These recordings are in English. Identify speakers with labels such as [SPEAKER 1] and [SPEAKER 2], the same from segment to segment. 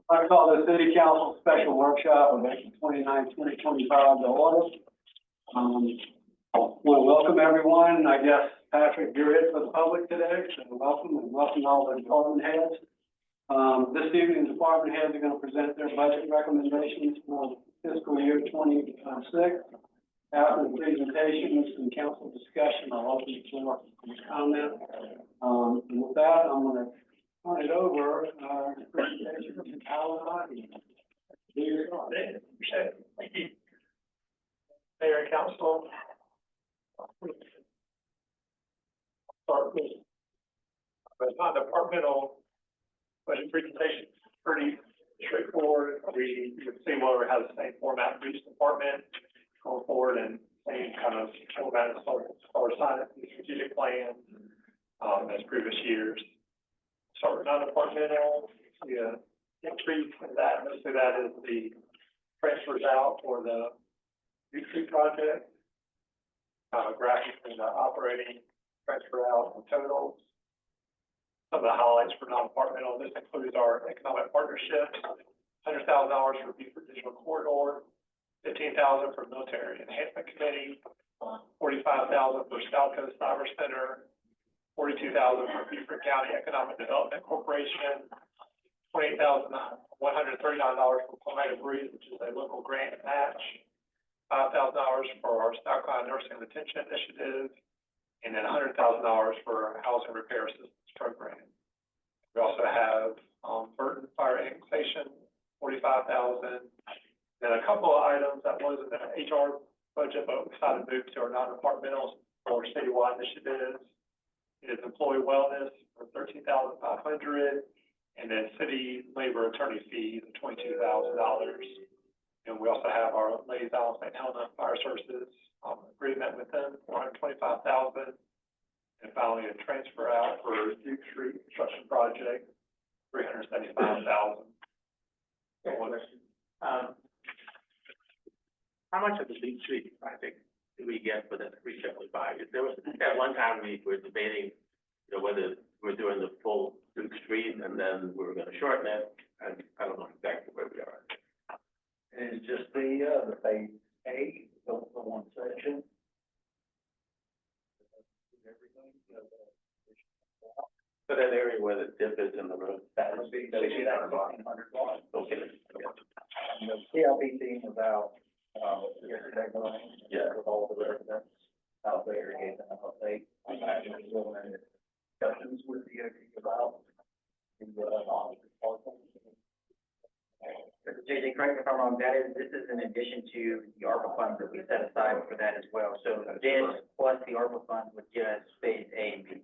[SPEAKER 1] I call the City Council Special Workshop of April 29, 2025 to order. I want to welcome everyone. I guess, Patrick, you're it for the public today, so welcome and welcome all the department heads. This evening, the department heads are going to present their budget recommendations for fiscal year 26. After the presentations and council discussion, I'll open the floor for comment. And with that, I'm going to turn it over to presentation from Alan.
[SPEAKER 2] Thank you. Mayor and Council. Start with the non-departmental budget presentation. Pretty straightforward. We can see where it has the same format for each department going forward, and same kind of format as far as signing the strategic plan as previous years. Start with non-departmental. The increase in that, mostly that is the transfers out for the New Street project, graphics and operating transfer out and totals. Some of the highlights for non-departmental, this includes our economic partnerships, $100,000 for Beaufort Digital Corridor, $15,000 for Military Enhancement Committee, $45,000 for South Coast Cyber Center, $42,000 for Beaufort County Economic Development Corporation, $28,139 for Palmetto Breeze, which is a local grant match, $5,000 for our Southcline Nursing Retention Initiative, and then $100,000 for Housing Repair Assistance Program. We also have Burton Fire Annexation, $45,000. Then a couple of items that was in the HR budget, but we decided to move to our non-departmental or citywide initiatives. It is employee wellness for $13,500, and then city labor attorney fees of $22,000. And we also have our Ladies Island St. Helena Fire Services agreement with them, $425,000. And finally, a transfer out for Duke Street construction project, $375,000.
[SPEAKER 3] How much of the Duke Street project do we get for the 375? There was at one time we were debating, whether we're doing the full Duke Street and then we were going to shorten it, and I don't know exactly where we are.
[SPEAKER 4] And it's just the phase A, the one section. Everything.
[SPEAKER 3] So that area where the dip is in the road.
[SPEAKER 4] That would be 1,600 blocks.
[SPEAKER 3] Okay.
[SPEAKER 4] And the CLP team was out yesterday morning.
[SPEAKER 3] Yeah.
[SPEAKER 4] With all the residents out there, gave them an update. I'm actually going into discussions with the about the
[SPEAKER 5] JJ, correct me if I'm wrong, this is in addition to the ARPA funds that we set aside for that as well. So this plus the ARPA funds would give us phase A and B,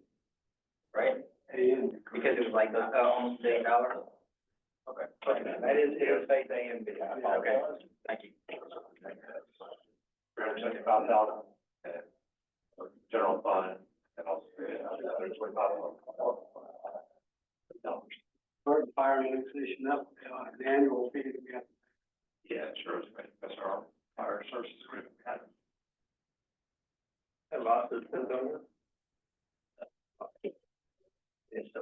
[SPEAKER 5] right? Because it was like almost $1 billion. Okay.
[SPEAKER 4] that is phase A and B.
[SPEAKER 5] Okay. Thank you.
[SPEAKER 2] $375,000 general fund, and also $125,000.
[SPEAKER 1] Burton Fire Annexation, that's an annual fee that we have.
[SPEAKER 2] Yeah, sure. That's our fire services agreement.
[SPEAKER 3] And lots of things on it.
[SPEAKER 4] It's the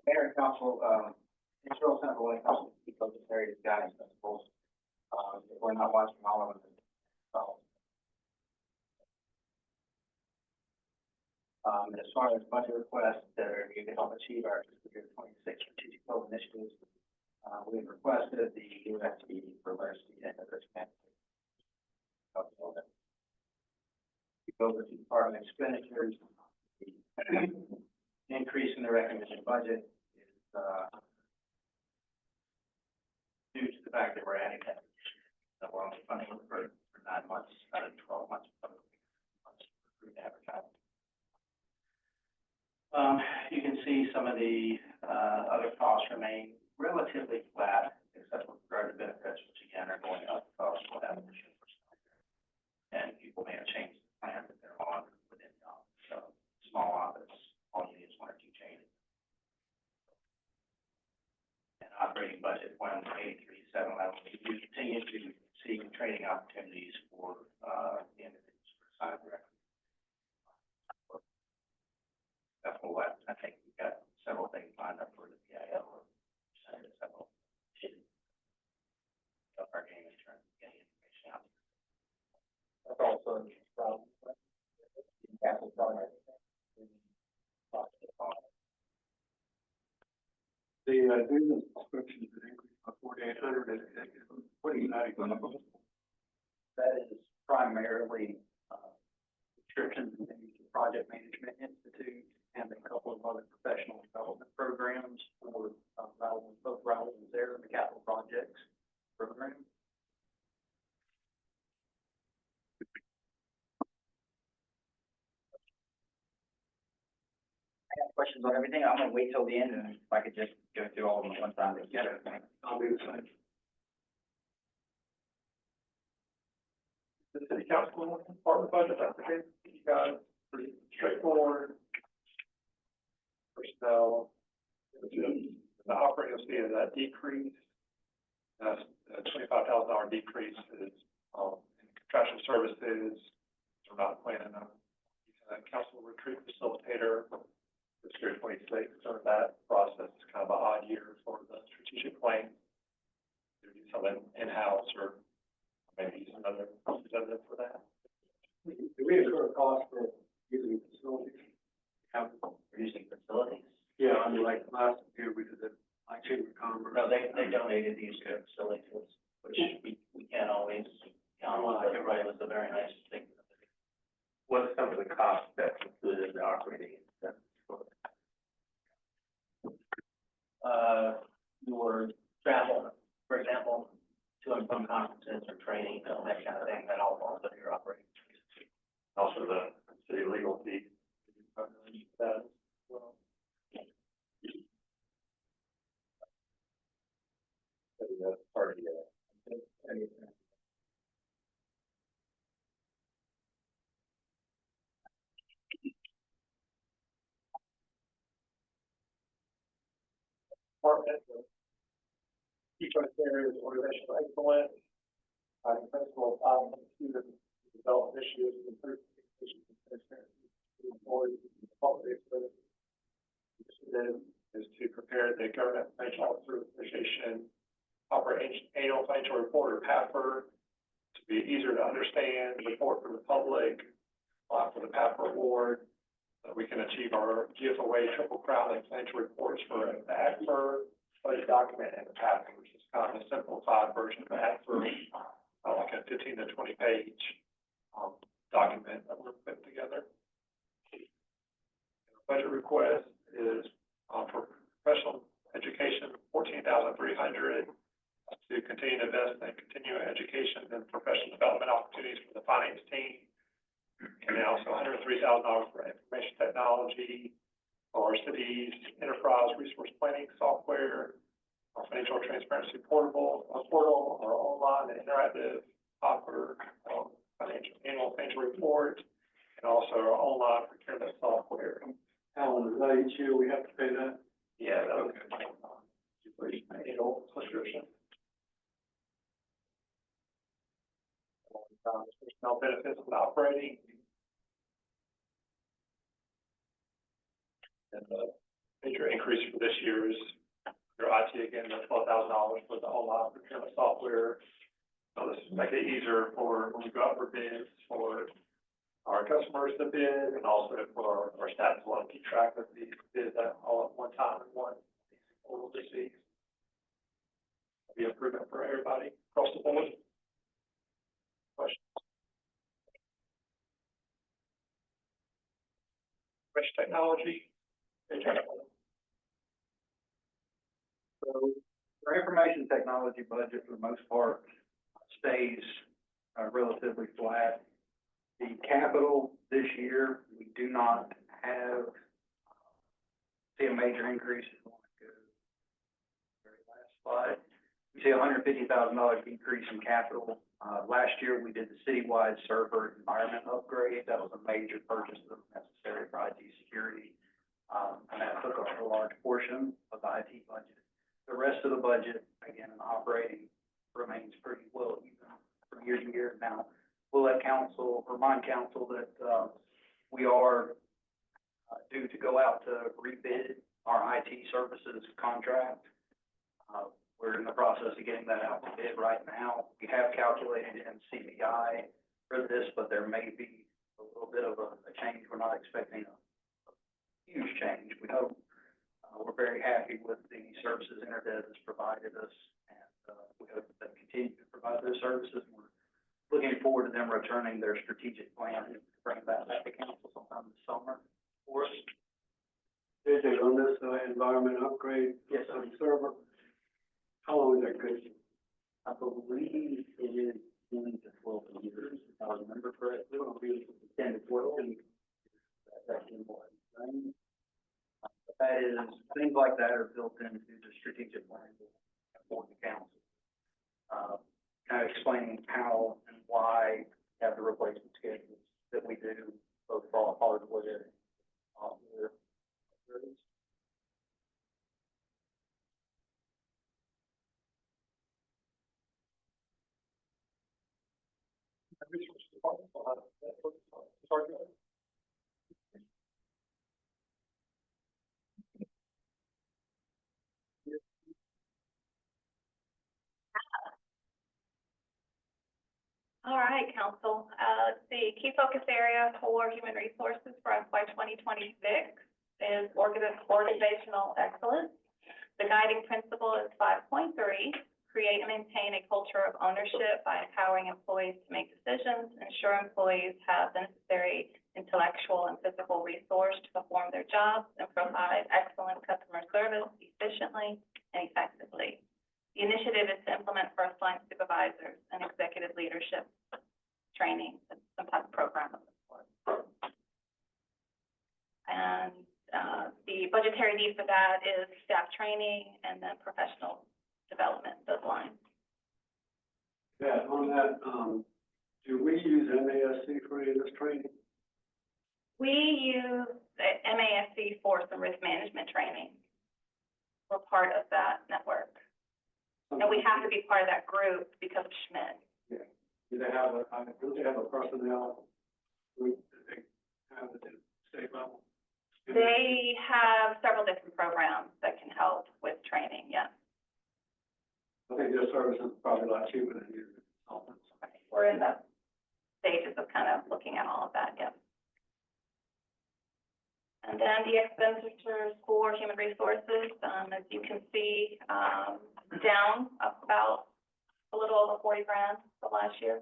[SPEAKER 4] Mayor and Council, it's real simple when it comes to because of various guidance principles. If we're not watching all of them. As far as budget requests that are needed to help achieve our fiscal year 26 strategic goal initiatives, we've requested the USD for emergency and risk management. We go over to department expenditures. The increase in the recommended budget is due to the fact that we're adding that we're only funding for 9 months out of 12 months of advertising. You can see some of the other costs remain relatively flat, except with regard to benefits, which again are going up because we'll have additional personnel. And people may have changed the plan that they're on within the office. So small office, all you need is 1 or 2 changes. capital left. I think we've got several things lined up for the PIL. Several issues of our game in terms of getting information out.
[SPEAKER 2] That's also, capital project.
[SPEAKER 1] The, business descriptions that increased by 4,800, what are you adding on?
[SPEAKER 4] That is primarily, descriptions and things to Project Management Institute and a couple of other professional development programs for, both Raoul and Sarah in the capital projects program. I have questions on everything. I'm gonna wait till the end, and if I could just go through all of them at one time together.
[SPEAKER 1] I'll do the same.
[SPEAKER 2] The city council department budget application, you guys, pretty straightforward. Personnel, the operating fee of that decrease, that's a $25,000 decrease is, in contractual services. We're not planning on using that council retreat facilitator. This year 26, so that process is kind of an odd year for the strategic plan. Do something in-house or maybe use another representative for that.
[SPEAKER 1] Do we incur a cost for using facilities?
[SPEAKER 4] Using facilities.
[SPEAKER 1] Yeah, I mean, like last year we did it, like Chamber of Commerce.
[SPEAKER 4] No, they donated these to facilities, which we can't always count on, but it was a very nice thing.
[SPEAKER 3] What's some of the costs that's included in the operating expenses for that?
[SPEAKER 4] Your travel, for example, to and from conferences or training, that kind of thing, that all falls under your operating.
[SPEAKER 2] Also the city legal fee. That as well. That's part of the, department, the key criteria is organizational excellence, principal of student development issues, and improve communication and transparency to employees and public. Initiative is to prepare the government financial officer association annual financial report or PAPR to be easier to understand, report for the public, apply for the PAPR award. We can achieve our GFOA triple crown and financial reports for the ACFR, budget document, and the PAPR, which is kind of a simplified version of the ACFR, like a 15 to 20 page document that we're putting together. Our budget request is for professional education, $14,300 to continue to invest in continuing education and professional development opportunities for the finance team. And then also $103,000 for information technology, or city's enterprise resource planning software, our financial transparency portal, our online and interactive offer, annual financial report, and also our online procurement software.
[SPEAKER 1] Alan, is that each year we have to pay that?
[SPEAKER 2] Yeah, that was annual subscription. Personnel benefits and operating. And the major increase for this year is your IT again, the $12,000 for the online procurement software. So this will make it easier for when we go out for bids for our customers to bid, and also for our staff to want to keep track of these bids all at one time in one portal to see. Be improvement for everybody across the board. Questions? Rich technology.
[SPEAKER 4] So our information technology budget, for the most part, stays relatively flat. The capital this year, we do not see a major increase. If you want to go to the very last slide, we see $150,000 decrease in capital. Last year, we did the citywide server environment upgrade. That was a major purchase that was necessary for IT security. And that took up a large portion of the IT budget. The rest of the budget, again, in operating, remains pretty well even from year to year. Now, we'll let remind council that we are due to go out to rebid our IT services contract. We're in the process of getting that out to bid right now. We have calculated in CPI for this, but there may be a little bit of a change. We're not expecting a huge change, we hope. We're very happy with the services Interdev has provided us, and we hope that they continue to provide those services. We're looking forward to them returning their strategic plan and bring that back to council sometime this summer for us.
[SPEAKER 1] JJ, on this environment upgrade,
[SPEAKER 4] Yes,
[SPEAKER 1] on the server, how long is that good?
[SPEAKER 4] I believe it is 10 to 12 years, if I remember correctly. It'll be 10 to 12 years. That's important. But that is, things like that are built into the strategic plan for the council. Kind of explaining how and why we have the replacement schedules that we do, both for hardware and software.
[SPEAKER 2] Resource department, will have that for the target.
[SPEAKER 6] All right, council. Let's see, key focus area for human resources for FY 2026 is organizational excellence. The guiding principle is 5.3, create and maintain a culture of ownership by empowering employees to make decisions, ensure employees have the necessary intellectual and physical resource to perform their jobs, and provide excellent customer service efficiently and effectively. The initiative is to implement first-line supervisors and executive leadership training, some type of program of this sort. And the budgetary need for that is staff training and then professional development, those lines.
[SPEAKER 1] Yeah, on that, do we use MASC for any of this training?
[SPEAKER 6] We use MASC for some risk management training. We're part of that network. And we have to be part of that group because of Schmidt.
[SPEAKER 1] Yeah. Do they have a personnel group that they have at the state level?
[SPEAKER 6] They have several different programs that can help with training, yes.
[SPEAKER 1] I think their services are probably a lot cheaper than your consultants.
[SPEAKER 6] We're in the stages of kind of looking at all of that, yes. And then the expenditures for human resources, as you can see, down about a little over 40 grand from last year.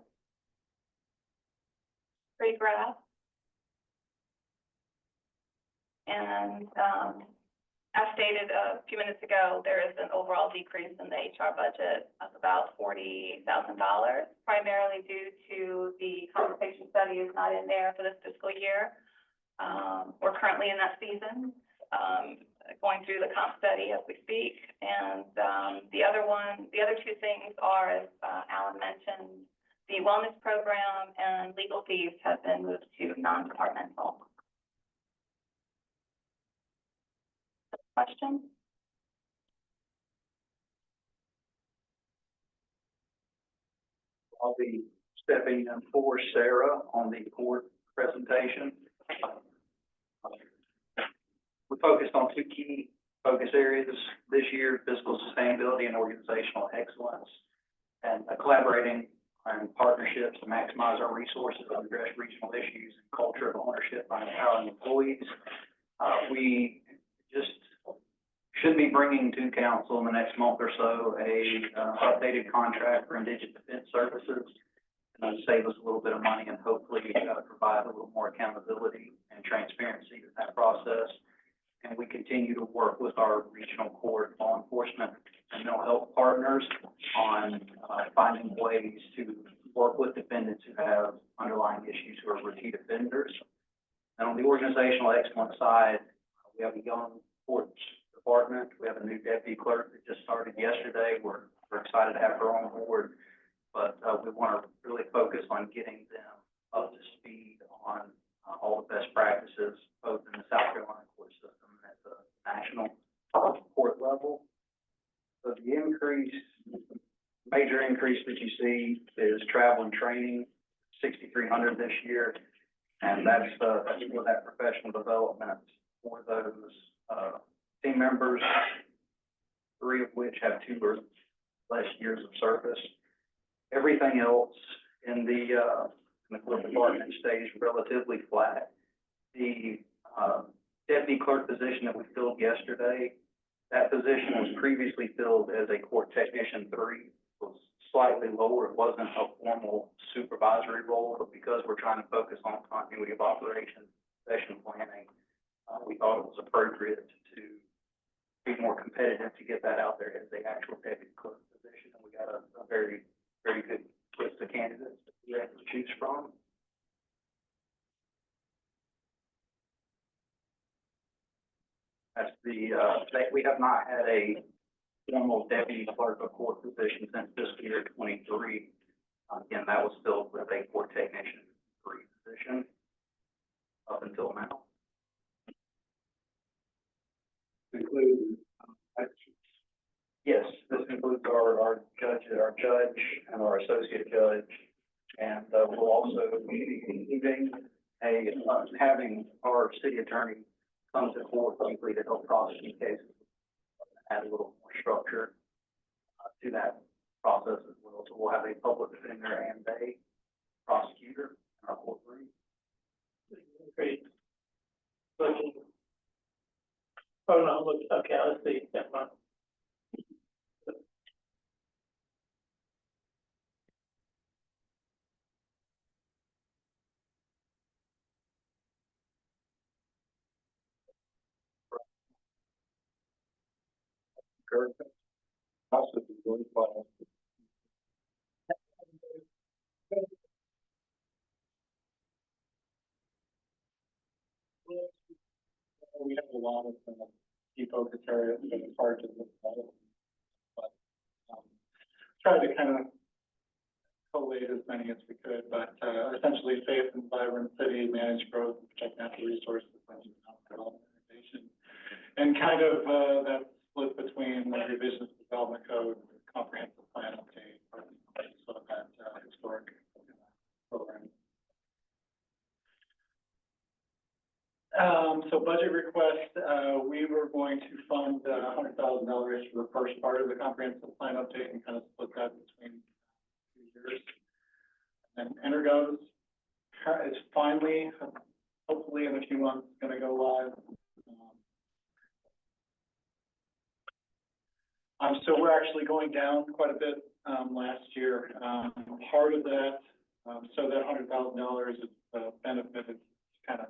[SPEAKER 6] Pretty graph. And as stated a few minutes ago, there is an overall decrease in the HR budget of about $40,000, primarily due to the compensation study is not in there for this fiscal year. We're currently in that season, going through the comp study as we speak. And the other two things are, as Alan mentioned, the wellness program and legal fees have been moved to non-departmental. Questions?
[SPEAKER 4] I'll be stepping in for Sarah on the court presentation. We focused on two key focus areas this year: fiscal sustainability and organizational excellence, and collaborating and partnerships to maximize our resources and address regional issues and culture of ownership by empowering employees. We just should be bringing to council in the next month or so a updated contract for indigent defense services. And save us a little bit of money and hopefully provide a little more accountability and transparency in that process. And we continue to work with our regional court, law enforcement, and mental health partners on finding ways to work with defendants who have underlying issues who are repeat offenders. And on the organizational excellence side, we have a young courts department. We have a new deputy clerk that just started yesterday. We're excited to have her on board. But we want to really focus on getting them up to speed on all the best practices, both in the South Carolina court system and at the national court level. So the major increase that you see is travel and training, 6,300 this year, and that's for that professional development for those, team members, 3 of which have 2 or less years of service. Everything else in the clerk department stays relatively flat. The, deputy clerk position that we filled yesterday, that position was previously filled as a court technician 3, was slightly lower. It wasn't a formal supervisory role, but because we're trying to focus on continuity of operations, session planning, we thought it was appropriate to be more competitive to get that out there as the actual deputy clerk position. And we got a very, very good list of candidates that we have to choose from. That's we have not had a formal deputy clerk of court position since fiscal year 23. Again, that was filled with a court technician 3 position up until now.
[SPEAKER 1] Include,
[SPEAKER 4] Yes, this includes our judge and our associate judge. And we'll also be including having our city attorney come to court weekly to help prosecute cases, add a little more structure to that process as well. So we'll have a public defender and a prosecutor in our courtroom.
[SPEAKER 2] Great. Oh, no, look, okay, let's see, never mind.
[SPEAKER 1] also be really fun. We have a lot of key focus areas that it's hard to look at, but try to kind of collate as many as we could, but essentially safe and vibrant city, manage growth, protect natural resources, and development innovation. And kind of that split between the revisions to development code, comprehensive plan update, so that historic program. So budget request, we were going to fund $100,000 for the first part of the comprehensive plan update and kind of split that between 2 years. And Energo's is finally, hopefully in a few months, going to go live. So we're actually going down quite a bit last year. Part of that, so that $100,000 is benefit is kind of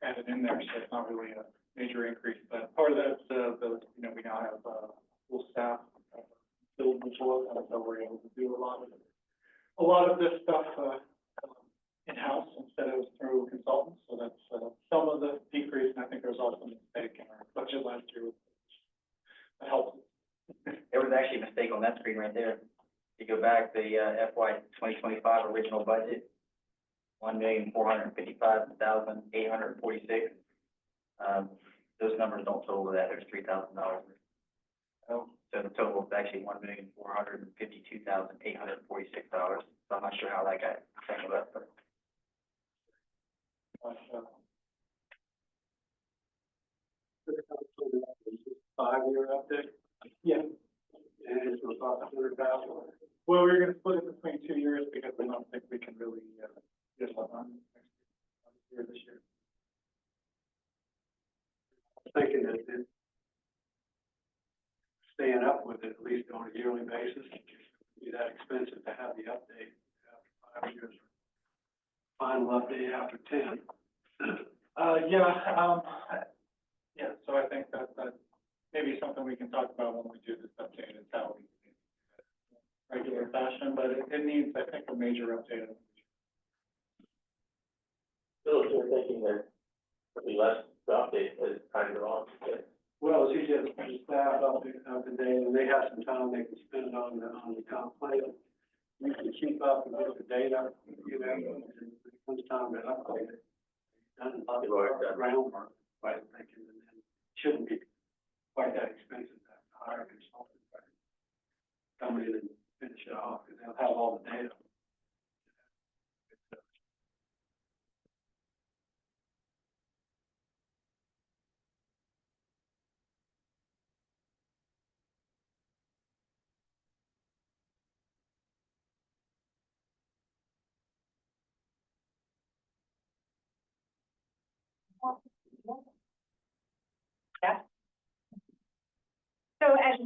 [SPEAKER 1] added in there, so it's not really a major increase. But part of that, we now have full staff filled before, and so we're able to do a lot of this stuff in-house instead of through consultants. So that's some of the decrease. And I think there was also a mistake in our budget last year. That helps.
[SPEAKER 5] There was actually a mistake on that screen right there. If you go back, the FY 2025 original budget, $1,455,846. Those numbers don't total to that. There's $3,000. So the total is actually $1,452,846. So I'm not sure how that got tangled up, but.
[SPEAKER 1] 5-year update?
[SPEAKER 2] Yeah.
[SPEAKER 1] And it's about $100,000.
[SPEAKER 2] Well, we're going to split it between 2 years because we don't think we can really get a lot on next year, this year.
[SPEAKER 1] Thinking that it's staying up with it at least on a yearly basis. It'd be that expensive to have the update after 5 years. Final update after 10.
[SPEAKER 2] Yeah, so I think that maybe something we can talk about when we do this update is how we do it in regular fashion, but it needs, I think, a major update.
[SPEAKER 3] Still, you're thinking there would be less to update, but it's kind of wrong.
[SPEAKER 1] Well, it's easier for the staff up to date, and they have some time they can spend on the comp plan. We can keep up with the data, and when it comes time to update it. Done a lot of groundwork, by thinking, and then it shouldn't be quite that expensive to hire a consultant, right? Come in and finish it off, because they'll have all the data.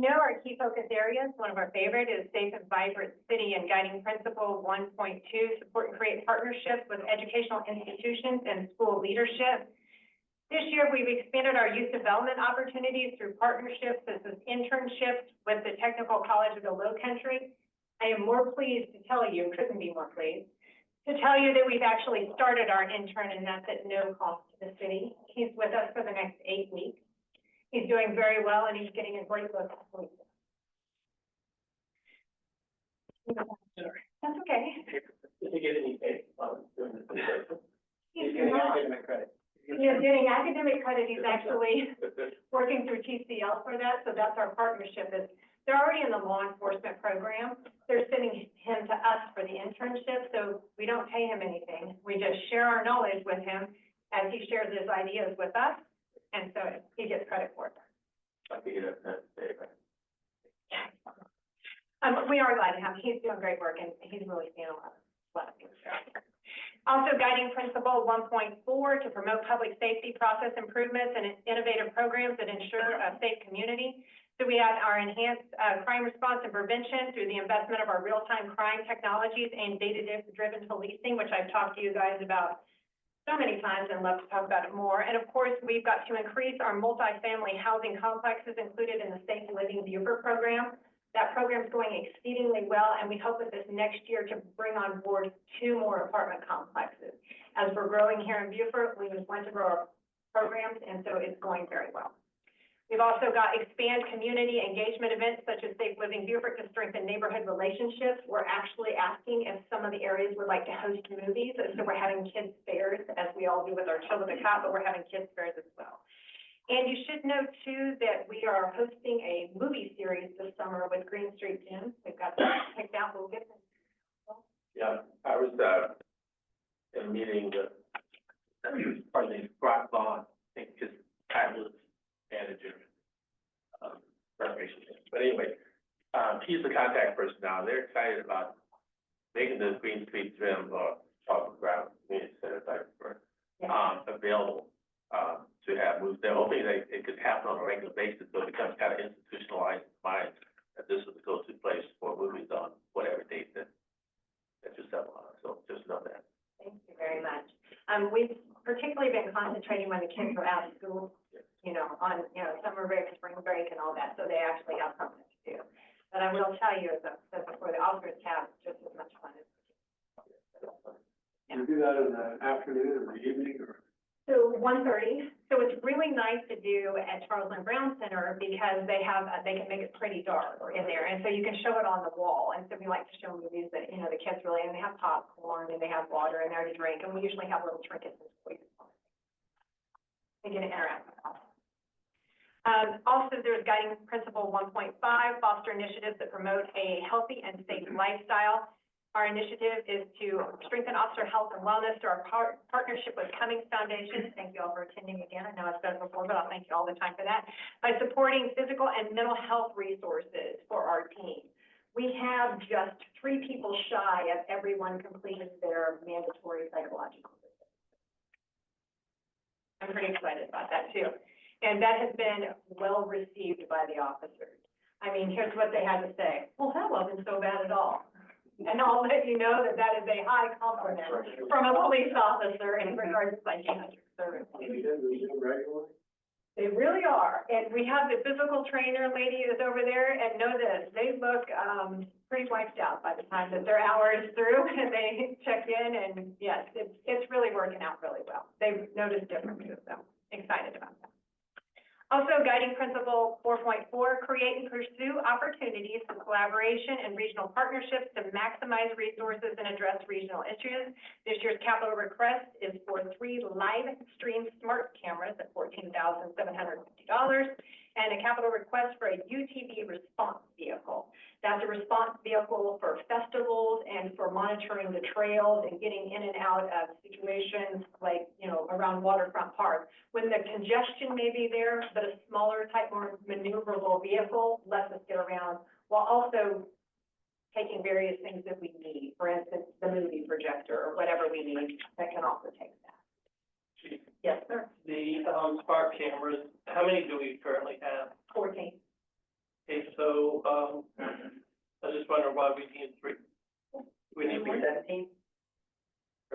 [SPEAKER 6] you know, our key focus areas, one of our favorite is safe and vibrant city, and guiding principle 1.2, support and create partnerships with educational institutions and school leadership. This year, we've expanded our youth development opportunities through partnerships, such as internships with the Technical College of the Low Country. I am more pleased to tell you, couldn't be more pleased, to tell you that we've actually started our intern, and that's at no cost to the city. He's with us for the next 8 weeks. He's doing very well, and he's getting a great look at sleep. That's okay.
[SPEAKER 3] Did you get any pay on doing this?
[SPEAKER 6] He's not.
[SPEAKER 3] credit.
[SPEAKER 6] He's getting academic credit. He's actually working through TCL for that, so that's our partnership. Is they're already in the law enforcement program. They're sending him to us for the internship, so we don't pay him anything. We just share our knowledge with him as he shares his ideas with us, and so he gets credit for it.
[SPEAKER 3] I think that's it, right?
[SPEAKER 6] We are glad to have him. He's doing great work, and he's really seeing a lot of things. Also, guiding principle 1.4, to promote public safety process improvements and innovative programs that ensure a safe community. So we have our enhanced crime response and prevention through the investment of our real-time crime technologies and data-driven policing, which I've talked to you guys about so many times and love to talk about it more. And of course, we've got to increase our multifamily housing complexes included in the Safe Living Beaufort program. That program is going exceedingly well, and we hope that this next year to bring on board 2 more apartment complexes. As we're growing here in Beaufort, we just want to grow our programs, and so it's going very well. We've also got expand community engagement events such as Safe Living Beaufort to strengthen neighborhood relationships. We're actually asking if some of the areas would like to host movies, and so we're having kids fairs, as we all do with our Children of the Cop, but we're having kids fairs as well. And you should know, too, that we are hosting a movie series this summer with Green Street Gym. We've got that picked out. We'll get them.
[SPEAKER 3] Yeah, I was, in a meeting with, pardon me, Brock Vaughn, I think his title is manager, recreation. But anyway, he's the contact person now. They're excited about making the Green Street Gym or off the ground community center type work, available. To have moves. They're hoping that it could happen on a regular basis, so it becomes kind of institutionalized in mind that this is the go-to place for movies on whatever date that you settle on. So just know that.
[SPEAKER 6] Thank you very much. We've particularly been concentrating when the kids are out of school, you know, on, you know, summer break, spring break and all that, so they actually have something to do. But I will tell you, as I said before, the officers have just as much fun as the kids.
[SPEAKER 1] You do that in the afternoon or the evening or?
[SPEAKER 6] So 1:30. So it's really nice to do at Charles Lynn Brown Center because they have, they can make it pretty dark in there. And so you can show it on the wall. And so we like to show movies that, you know, the kids really, and they have popcorn and they have water in there to drink. And we usually have little trinkets and toys. They get to interact with us. Also, there's guiding principle 1.5, foster initiatives that promote a healthy and safe lifestyle. Our initiative is to strengthen officer health and wellness through our partnership with Cummings Foundation. Thank you all for attending again. I know I've said it before, but I'll thank you all the time for that. By supporting physical and mental health resources for our team. We have just 3 people shy of everyone completing their mandatory psychological visit. I'm pretty excited about that too. And that has been well received by the officers. I mean, here's what they had to say. Well, that wasn't so bad at all. And I'll let you know that that is a high compliment from a police officer in regards to psychiatric service. They really are. And we have the physical trainer lady is over there, and know this, they look, pretty wiped out by the time that their hour is through and they check in, and yes, it's really working out really well. They've noticed differences, so excited about that. Also, guiding principle 4.4, create and pursue opportunities for collaboration and regional partnerships to maximize resources and address regional issues. This year's capital request is for 3 live stream smart cameras at $14,750, and a capital request for a UTV response vehicle. That's a response vehicle for festivals and for monitoring the trails and getting in and out of situations like, you know, around waterfront parks. When the congestion may be there, but a smaller type, more maneuverable vehicle lets us get around while also taking various things that we need. For instance, the movie projector or whatever we need that can also take that.
[SPEAKER 2] Chief,
[SPEAKER 6] Yes, sir.
[SPEAKER 2] the, smart cameras, how many do we currently have?
[SPEAKER 6] 14.
[SPEAKER 2] Okay, so, I was just wondering why we need three. We need three.
[SPEAKER 5] 17?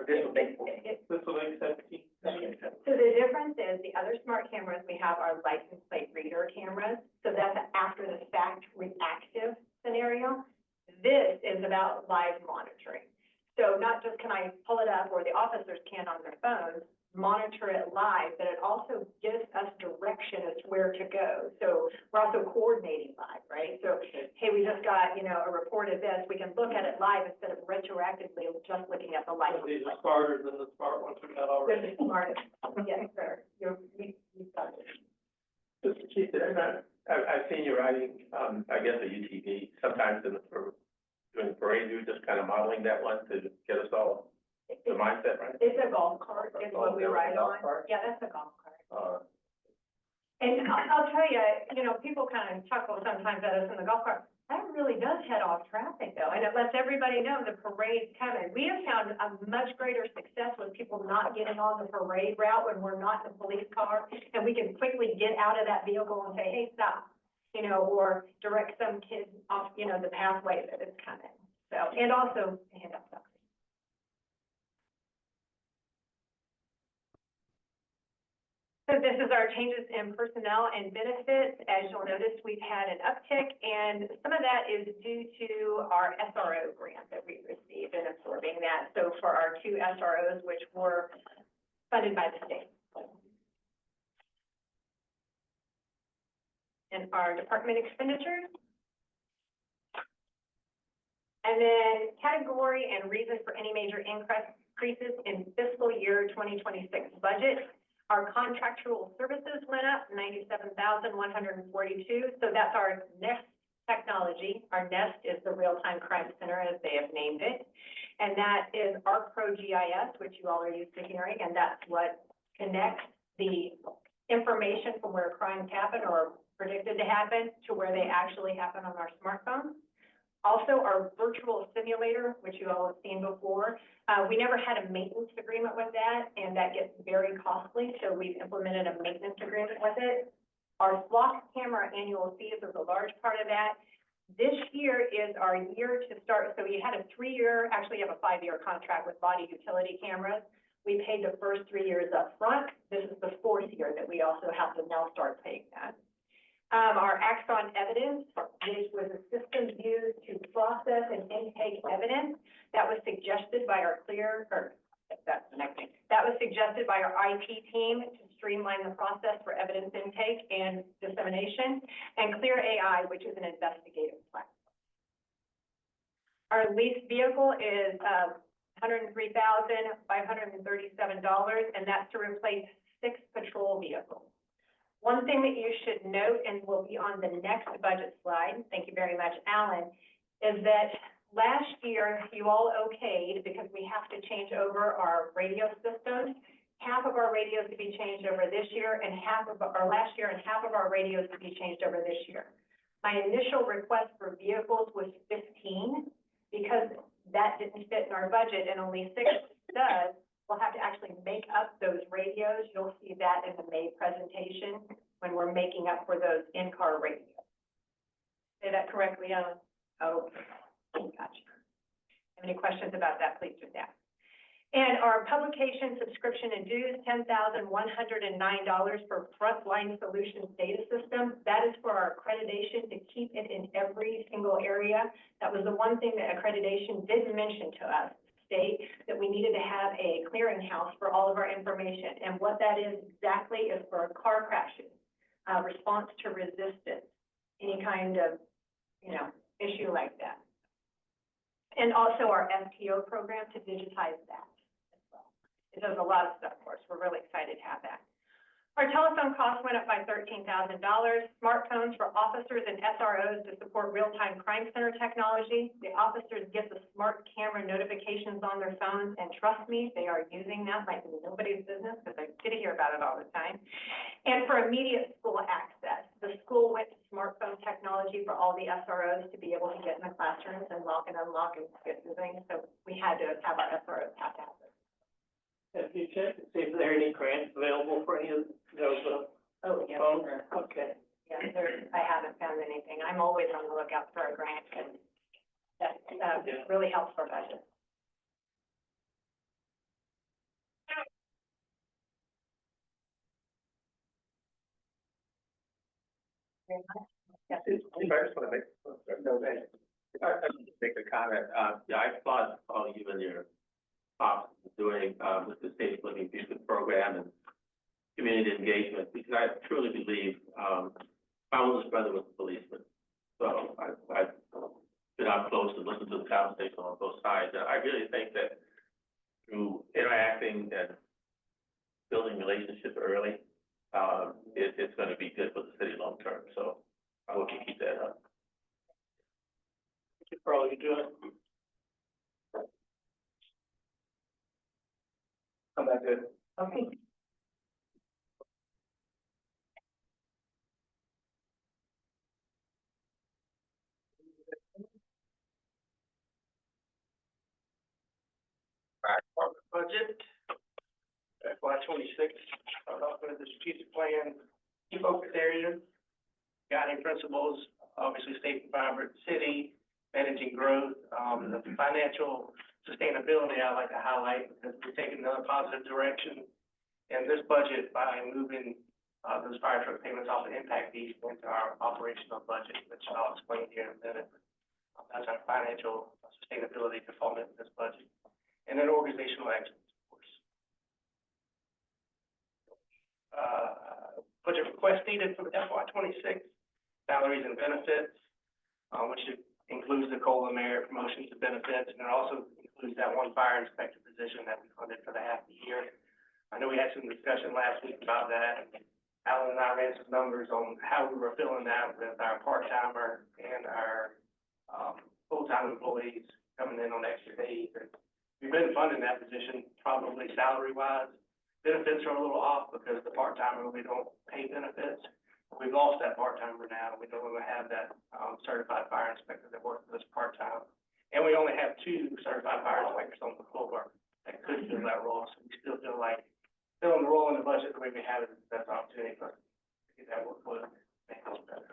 [SPEAKER 5] Or this will make,
[SPEAKER 2] This will make 17.
[SPEAKER 6] So the difference is the other smart cameras we have are license plate reader cameras. So that's an after the fact reactive scenario. This is about live monitoring. So not just can I pull it up or the officers can on their phones, monitor it live, but it also gives us direction as to where to go. So we're also coordinating live, right? So, hey, we just got, a report of this, we can look at it live instead of retroactively just looking at the license
[SPEAKER 2] These are
[SPEAKER 6] plate.
[SPEAKER 2] smarter than the smart ones we got already.
[SPEAKER 6] This is smart. Yes, sir. You've got it.
[SPEAKER 3] Mr. Chief, I've seen you riding, I guess a UTV, sometimes doing parade, you just kind of modeling that one to get us all the mindset, right?
[SPEAKER 6] It's a golf cart, is what we ride on. Yeah, that's a golf cart. And I'll tell you, people kind of chuckle sometimes at us in the golf cart. That really does head off traffic though, and it lets everybody know the parade's coming. We have found a much greater success with people not getting on the parade route when we're not in the police car, and we can quickly get out of that vehicle and say, hey, stop, or direct some kid off, the pathway that is coming. So, and also hand out stuff. So this is our changes in personnel and benefits. As you'll notice, we've had an uptick, and some of that is due to our SRO grant that we received and absorbing that. So for our 2 SROs, which were funded by the state. And our department expenditures. And then category and reason for any major increases in fiscal year 2026 budget. Our contractual services went up 97,142. So that's our NEST technology. Our NEST is the Real-Time Crime Center, as they have named it. And that is our Pro GIS, which you all are used to hearing, and that's what connects the information from where crimes happen or predicted to happen to where they actually happen on our smartphones. Also, our virtual simulator, which you all have seen before, we never had a maintenance agreement with that, and that gets very costly, so we've implemented a maintenance agreement with it. Our flock camera annual fees is a large part of that. This year is our year to start, so we had a 3-year, actually you have a 5-year contract with body utility cameras. We paid the first 3 years up front. This is the 4th year that we also have to now start paying that. Our Axon Evidence, which was a system used to process and intake evidence that was suggested by our that was suggested by our IT team to streamline the process for evidence intake and dissemination, and Clear AI, which is an investigative platform. Our leased vehicle is $103,537, and that's to replace 6 patrol vehicles. One thing that you should note, and will be on the next budget slide, thank you very much, Alan, is that last year you all okayed, because we have to change over our radio systems, half of our radios to be changed over this year, and half of our last year, and half of our radios to be changed over this year. My initial request for vehicles was 15, because that didn't fit in our budget, and only 6 does. We'll have to actually make up those radios. You'll see that in the May presentation when we're making up for those in-car radios. Say that correctly, Ellen? Oh, gotcha. Have any questions about that, please do that. And our publication subscription and dues, $10,109 for Frontline Solutions data system. That is for our accreditation to keep it in every single area. That was the one thing that accreditation didn't mention to us, state, that we needed to have a clearinghouse for all of our information. And what that is exactly is for car crashes, response to resistance, any kind of, issue like that. And also our FTO program to digitize that as well. It does a lot of stuff for us. We're really excited to have that. Our telephone costs went up by $13,000. Smartphones for officers and SROs to support real-time crime center technology. The officers get the smart camera notifications on their phones, and trust me, they are using that like nobody's business, because I get to hear about it all the time. And for immediate school access, the school went to smartphone technology for all the SROs to be able to get in the classrooms and lock and unlock and get the things. So we had to have our SROs have to have this.
[SPEAKER 2] Have you checked to see if there are any grants available for any of those
[SPEAKER 6] Oh, yeah.
[SPEAKER 2] phones? Okay.
[SPEAKER 6] Yeah, I haven't found anything. I'm old it really helps our budget.
[SPEAKER 2] I just want to make,
[SPEAKER 3] Make a comment, yeah, I applaud all you and your pops doing, with the State Living Future Program and community engagement, because I truly believe, my oldest brother was a policeman. So I've been up close and listened to the conversation on both sides, and I really think that through interacting and building relationships early, it's gonna be good for the city long term, so I hope you keep that up.
[SPEAKER 2] thank you for all you do.
[SPEAKER 5] Come back good.
[SPEAKER 6] Okay.
[SPEAKER 2] Budget, FY 26, start off with the strategic plan, key focus areas, guiding principles, obviously safe and vibrant city, managing growth, the financial sustainability I like to highlight because we're taking another positive direction in this budget by moving, those fire truck payments off the impact fees into our operational budget, which I'll explain here in a minute. That's our financial sustainability component in this budget. And then organizational excellence, of course. Budget request needed for FY 26, salaries and benefits, which includes the COLA, merit, promotions and benefits, and it also includes that one fire inspector position that we funded for the half the year. I know we had some discussion last week about that. Alan and I ran some numbers on how we were filling that with our part-timer and our, full-time employees coming in on extra days. And we've been funding that position probably salary-wise. Benefits are a little off because the part-timer, we don't pay benefits. We've lost that part-timer now. We no longer have that, certified fire inspector that works with us part-time. And we only have 2 certified fire inspectors on the floor that could fill that role. So we still feel like filling the role in the budget the way we have it is the best opportunity for us to get that workload, make us better.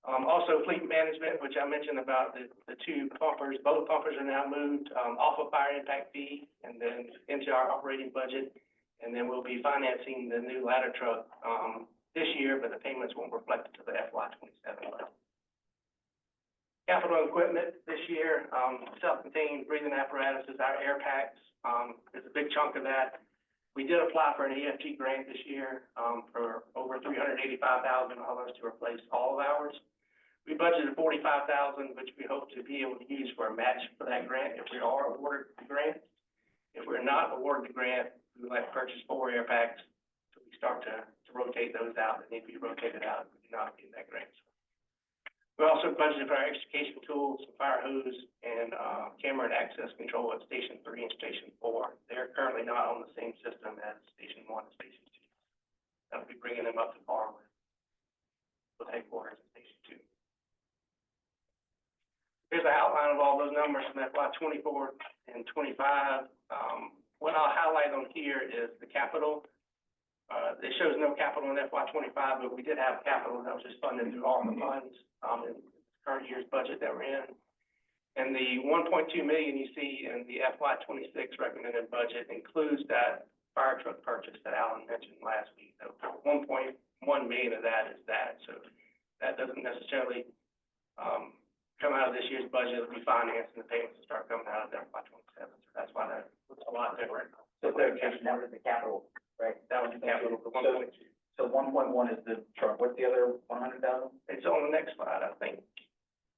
[SPEAKER 2] Also fleet management, which I mentioned about the 2 pumpers, both pumpers are now moved, off of fire impact fee and then into our operating budget. And then we'll be financing the new ladder truck, this year, but the payments won't reflect until the FY 27 budget. Capital equipment this year, self-contained breathing apparatuses, our air packs, is a big chunk of that. We did apply for an EFG grant this year, for over $385,000 to replace all of ours. We budgeted $45,000, which we hope to be able to use for a match for that grant if we are awarded the grant. If we're not awarded the grant, we would like to purchase 4 air packs, so we start to rotate those out that need to be rotated out if we do not get that grant. We also budgeted for our extrication tools, fire hose, and camera and access control at Station 3 and Station 4. They're currently not on the same system as Station 1 and Station 2. That'll be bringing them up to par with headquarters at Station 2. Here's an outline of all those numbers from FY 24 and 25. What I'll highlight on here is the capital. It shows no capital in FY 25, but we did have capital that was just funded through all the funds, in the current year's budget that we're in. And the 1.2 million you see in the FY 26 recommended budget includes that fire truck purchase that Alan mentioned last week. So 1.1 million of that is that. So that doesn't necessarily, come out of this year's budget. It'll be financed and the payments will start coming out of FY 27. So that's why that looks a lot different.
[SPEAKER 5] So clarification, that was the capital, right?
[SPEAKER 2] That was the capital for 1.2.
[SPEAKER 5] So 1.1 is the truck, what's the other 100,000?
[SPEAKER 2] It's on the next slide, I think.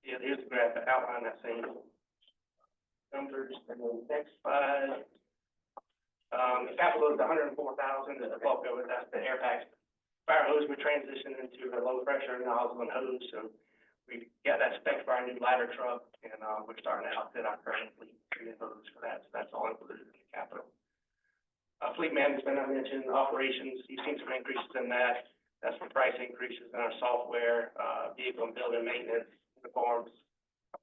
[SPEAKER 2] Yeah, here's the graph that outline that same numbers. And the next slide, the capital is 104,000, and the bulk of it, that's the air packs. Fire hose, we transitioned into a low pressure nozzle and hose, so we got that spec for our new ladder truck, and, we're starting to outfit our current fleet treating hose for that, so that's all included in the capital. Fleet management, I mentioned, operations, you've seen some increases in that. That's for price increases in our software, vehicle and building maintenance, uniforms,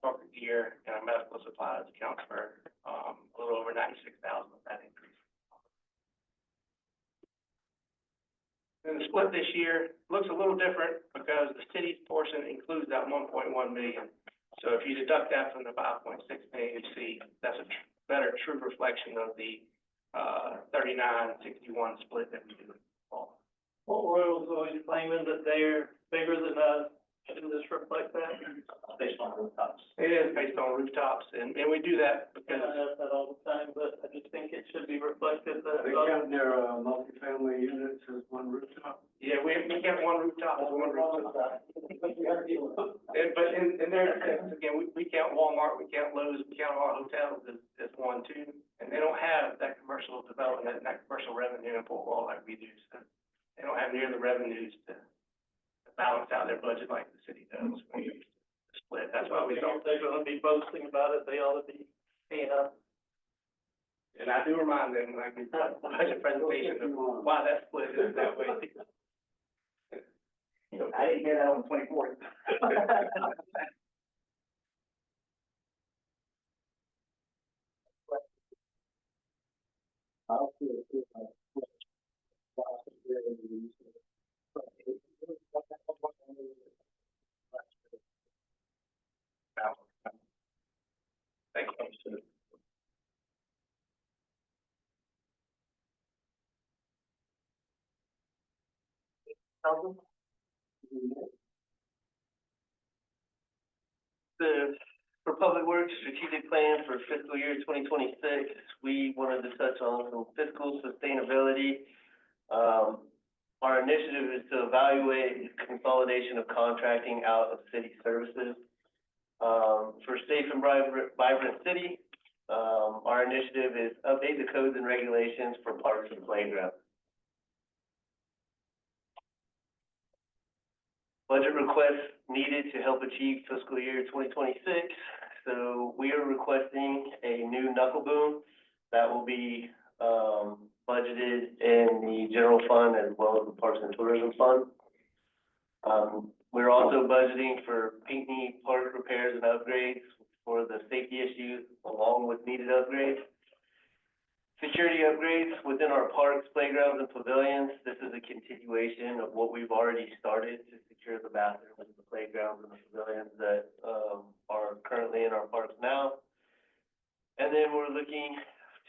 [SPEAKER 2] corporate gear, and our medical supplies accounts for, a little over 96,000 of that increase. And the split this year looks a little different because the city's portion includes that 1.1 million. So if you deduct that from the 5.6 million, you see that's a better true reflection of the 39-61 split that we do.
[SPEAKER 7] What royals are you claiming that they're bigger than us? Does this reflect that?
[SPEAKER 4] Based on rooftops.
[SPEAKER 2] It is based on rooftops, and we do that
[SPEAKER 7] I
[SPEAKER 2] because,
[SPEAKER 7] ask that all the time, but I just think it should be reflected that.
[SPEAKER 1] They count their, multifamily units as one rooftop.
[SPEAKER 2] yeah, we get one rooftop, as one rooftop. And there's, again, we count Walmart, we count Lowe's, we count all our hotels as one too. And they don't have that commercial development and that commercial revenue in Fort Wall like we do. So they don't have near the revenues to balance out their budget like the city does when you split. That's why we don't.
[SPEAKER 7] They're gonna be boasting about it, they ought to be paying up.
[SPEAKER 2] And I do remind them when I do budget presentation of why that split is that way.
[SPEAKER 4] I didn't hear that on the 24th.
[SPEAKER 2] Thank you.
[SPEAKER 8] For Public Works strategic plan for fiscal year 2026, we wanted to touch on some fiscal sustainability. Our initiative is to evaluate consolidation of contracting out of city services. For Safe and Vibrant City, our initiative is update the codes and regulations for parks and playgrounds. Budget requests needed to help achieve fiscal year 2026. So we are requesting a new knuckle boom that will be, budgeted in the general fund as well as the Parks and Tourism Fund. We're also budgeting for Pinckney Park repairs and upgrades for the safety issues along with needed upgrades. Security upgrades within our parks, playgrounds, and pavilions. This is a continuation of what we've already started to secure the bathrooms, the playgrounds, and the pavilions that, are currently in our parks now. And then we're looking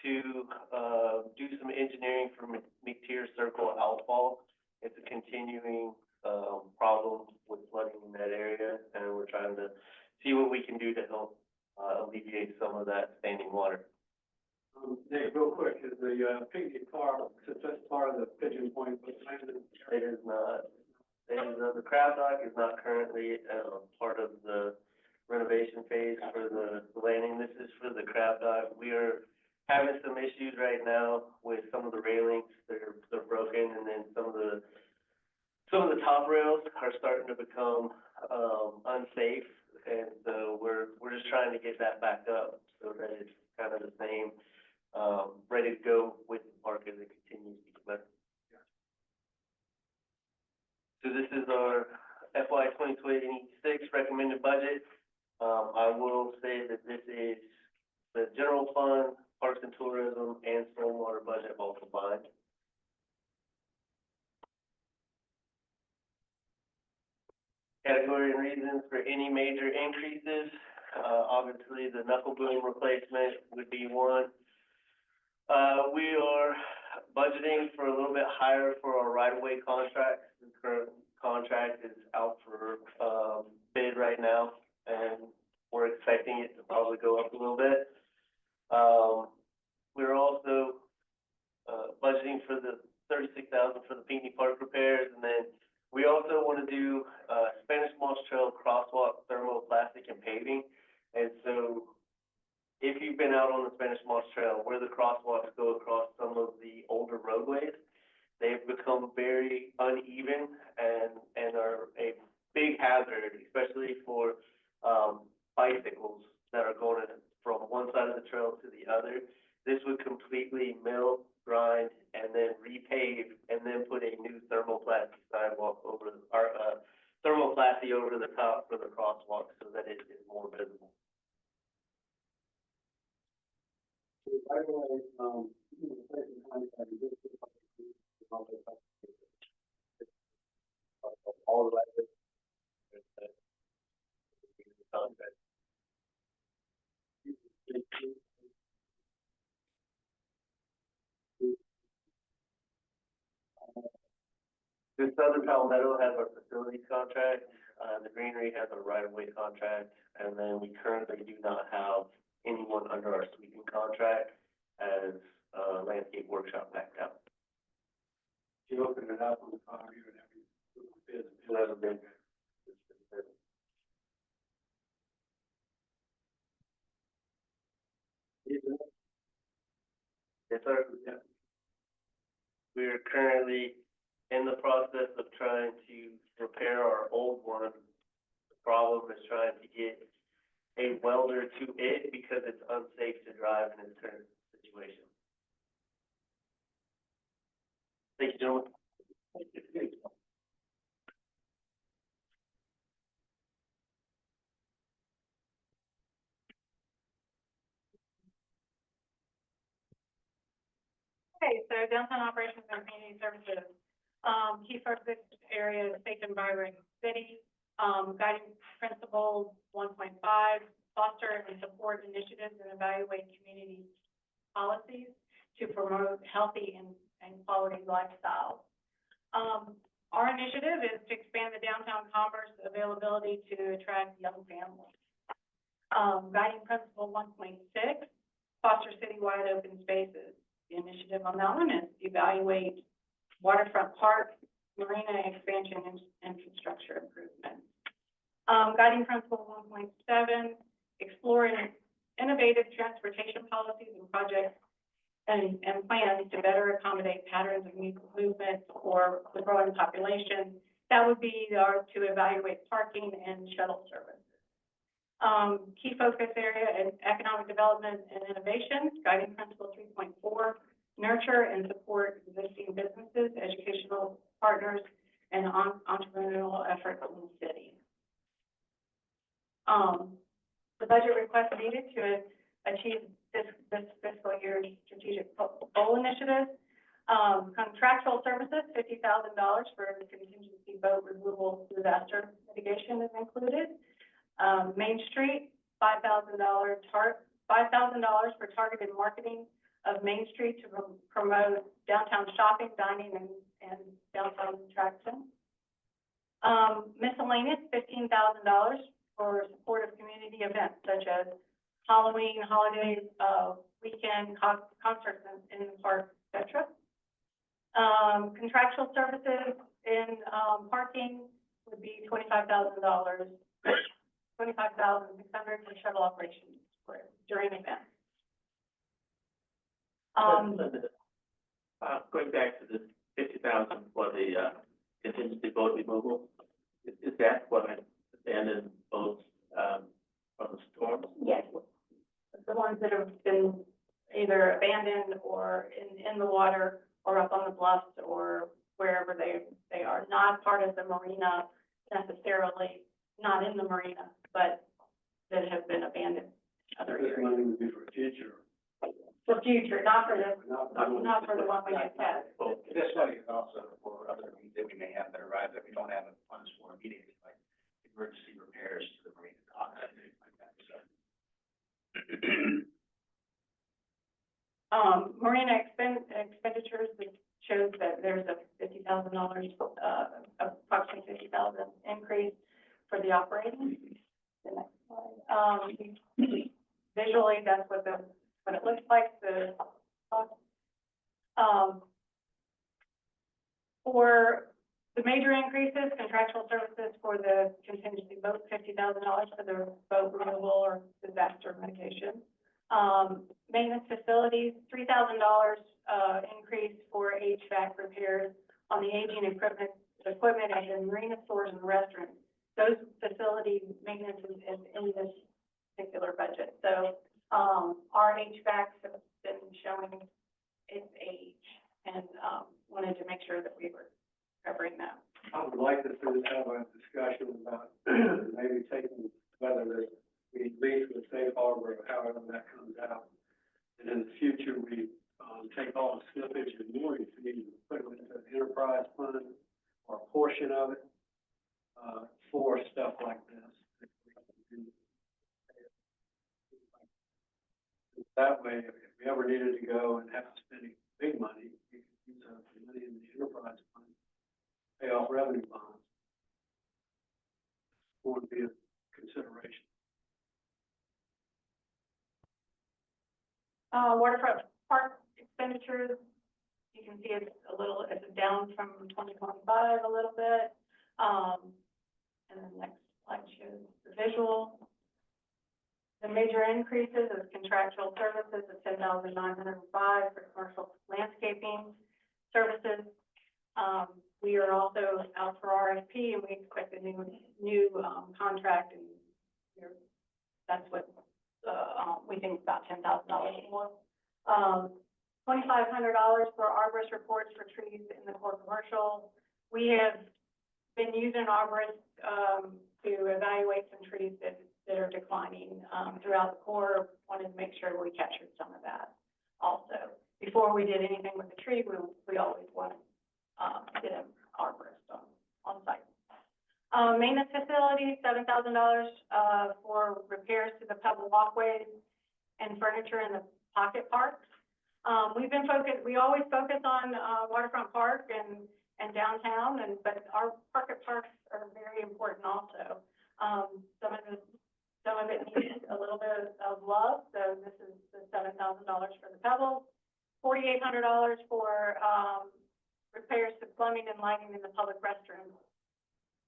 [SPEAKER 8] to, do some engineering for McTier Circle outfall. It's a continuing, problem with flooding in that area, and we're trying to see what we can do to help, alleviate some of that standing water.
[SPEAKER 1] Dave, real quick, is the, Pinckney Park, since that's part of the Pigeon Point, but
[SPEAKER 8] It is not, the crab dock is not currently, part of the renovation phase for the landing. This is for the crab dock. We are having some issues right now with some of the railings. They're broken, and then some of the top rails are starting to become, unsafe. And so we're just trying to get that back up so that it's kind of the same, ready to go with the park as it continues to get better. So this is our FY 2026 recommended budget. I will say that this is the general fund, parks and tourism, and stormwater budget all combined. Category and reasons for any major increases, obviously the knuckle boom replacement would be one. We are budgeting for a little bit higher for our right-of-way contracts. The current contract is out for, bid right now, and we're expecting it to probably go up a little bit. We're also, budgeting for the $36,000 for the Pinckney Park repairs, and then we also want to do, Spanish Moss Trail crosswalk thermoplastic and paving. And so if you've been out on the Spanish Moss Trail, where the crosswalks go across some of the older roadways, they've become very uneven and are a big hazard, especially for, bicycles that are going from one side of the trail to the other. This would completely mill, grind, and then repave, and then put a new thermoplastic sidewalk over, thermoplasty over the top for the crosswalk so that it is more visible. All the right. Contract. The Southern Palmetto has our facilities contract, the Greenery has a right-of-way contract, and then we currently do not have anyone under our sweeping contract as, landscape workshop backed out.
[SPEAKER 1] You open it up on the fire, you would have your business.
[SPEAKER 8] So that's a big. Yes, sir. Yeah. We are currently in the process of trying to repair our old one. The problem is trying to get a welder to it because it's unsafe to drive in its current situation. Thank you, gentlemen.
[SPEAKER 6] Okay, so downtown operations and community services, key focus areas, safe environment, city, guiding principles 1.5, foster and support initiatives and evaluate community policies to promote healthy and quality lifestyles. Our initiative is to expand the downtown commerce availability to attract young families. Guiding principle 1.6, foster citywide open spaces. The initiative on that one is evaluate waterfront parks, marina expansion and infrastructure improvement. Guiding principle 1.7, explore innovative transportation policies and projects and plans to better accommodate patterns of movement for the growing population. That would be to evaluate parking and shuttle service. Key focus area in economic development and innovation, guiding principle 3.4, nurture and support existing businesses, educational partners, and entrepreneurial efforts in the city. The budget request needed to achieve this fiscal year's strategic goal initiative. Contractual services, $50,000 for contingency boat removal disaster mitigation is included. Main Street, $5,000 for targeted marketing of Main Street to promote downtown shopping, dining, and downtown attraction. Miscellaneous, $15,000 for support of community events such as Halloween, holidays, weekend concerts in the park, etc. Contractual services in parking would be $25,000. $25,600 for shuttle operations during events.
[SPEAKER 3] Going back to the 50,000 for the, contingency boat removal, is that what abandoned boats, from the storm?
[SPEAKER 6] Yes, the ones that have been either abandoned or in the water or up on the bluffs or wherever they are, not part of the marina necessarily, not in the marina, but that have been abandoned in other
[SPEAKER 1] This
[SPEAKER 6] areas.
[SPEAKER 1] money would be for future.
[SPEAKER 6] For future, not for the,
[SPEAKER 1] Not
[SPEAKER 6] not for the one we just had.
[SPEAKER 4] This money is also for other needs that we may have that arise that we don't have the funds for immediately, like emergency repairs to the marine dock, things like that, so.
[SPEAKER 6] Marina expenditures, which shows that there's a $50,000, approximately $50,000 increase for the operating. The next slide. Visually, that's what it looks like, for the major increases, contractual services for the contingency boat, $50,000 for the boat removal or disaster mitigation. Maintenance facilities, $3,000, increase for HVAC repairs on the aging equipment in the marina stores and restaurants. Those facility maintenance is in this particular budget. So, our HVACs have been showing its age and, wanted to make sure that we were covering that.
[SPEAKER 1] I would like to have a discussion about maybe taking, whether we leave the safe harbor, or however that comes out. And in the future, we, take all the slippage and mooring fees and put it into an enterprise fund or a portion of it, for stuff like this. That way, if we ever needed to go and have to spend big money, you could use the money in the enterprise fund, pay off revenue bonds. Would be a consideration.
[SPEAKER 6] Waterfront park expenditures, you can see it's down from 2025 a little bit. And then next slide shows the visual. The major increases is contractual services of $10,905 for commercial landscaping services. We are also out for RFP, and we expect a new contract, and that's what we think is about $10,000 more. $2,500 for arborist reports for trees in the core commercial. We have been using arborists to evaluate some trees that are declining throughout the core. Wanted to make sure we captured some of that also. Before we did anything with the tree, we always want to get an arborist on site. Maintenance facilities, $7,000 for repairs to the pebble walkways and furniture in the pocket parks. We always focus on waterfront park and downtown, but our pocket parks are very important also. Some of it needs a little bit of love, so this is the $7,000 for the pebbles. $4,800 for repairs to plumbing and lighting in the public restrooms.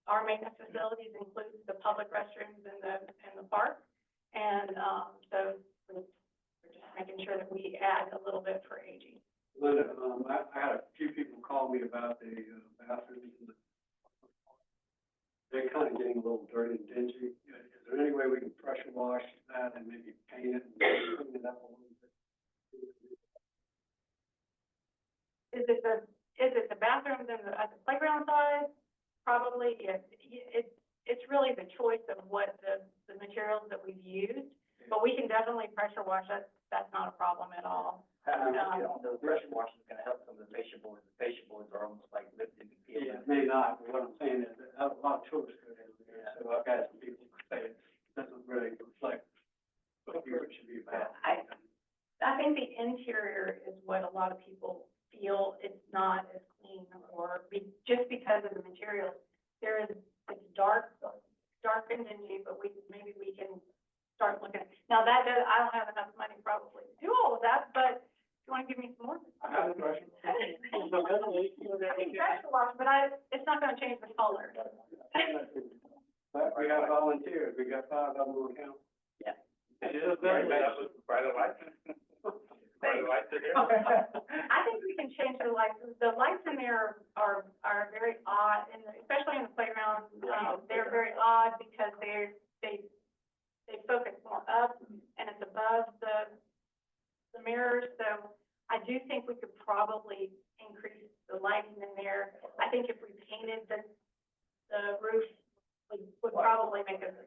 [SPEAKER 6] Our maintenance facilities include the public restrooms in the park, and so we're just making sure that we add a little bit for aging.
[SPEAKER 1] Linda, I had a few people call me about the bathrooms in the, they're kind of getting a little dirty and dingy. Is there any way we can pressure wash that and maybe paint it and clean it up a little bit?
[SPEAKER 6] Is it the bathrooms at the playground side? Probably. It's really the choice of what the materials that we've used, but we can definitely pressure wash. That's not a problem at all.
[SPEAKER 5] The pressure wash is gonna help some of the fascia boards. The fascia boards are almost like lifted and peeled.
[SPEAKER 1] Yeah, it may not, but what I'm saying is that a lot of tourists go down there, so I've got some people say it doesn't really reflect what it should be about.
[SPEAKER 6] I think the interior is what a lot of people feel it's not as clean, just because of the materials. It's dark and dingy, but maybe we can start looking. Now I don't have enough money probably to do all of that, but if you want to give me some more.
[SPEAKER 1] I have a question.
[SPEAKER 6] I think pressure wash, but it's not going to change the color.
[SPEAKER 1] But we have volunteers, we got 5 of them on council.
[SPEAKER 3] Brighter lights. Brighter lights in there.
[SPEAKER 6] I think we can change the lights. The lights in there are very odd, and especially in the playground, they're very odd because they focus more up and it's above the mirrors. So I do think we could probably increase the lighting in there. I think if we painted the roof, we would probably make it a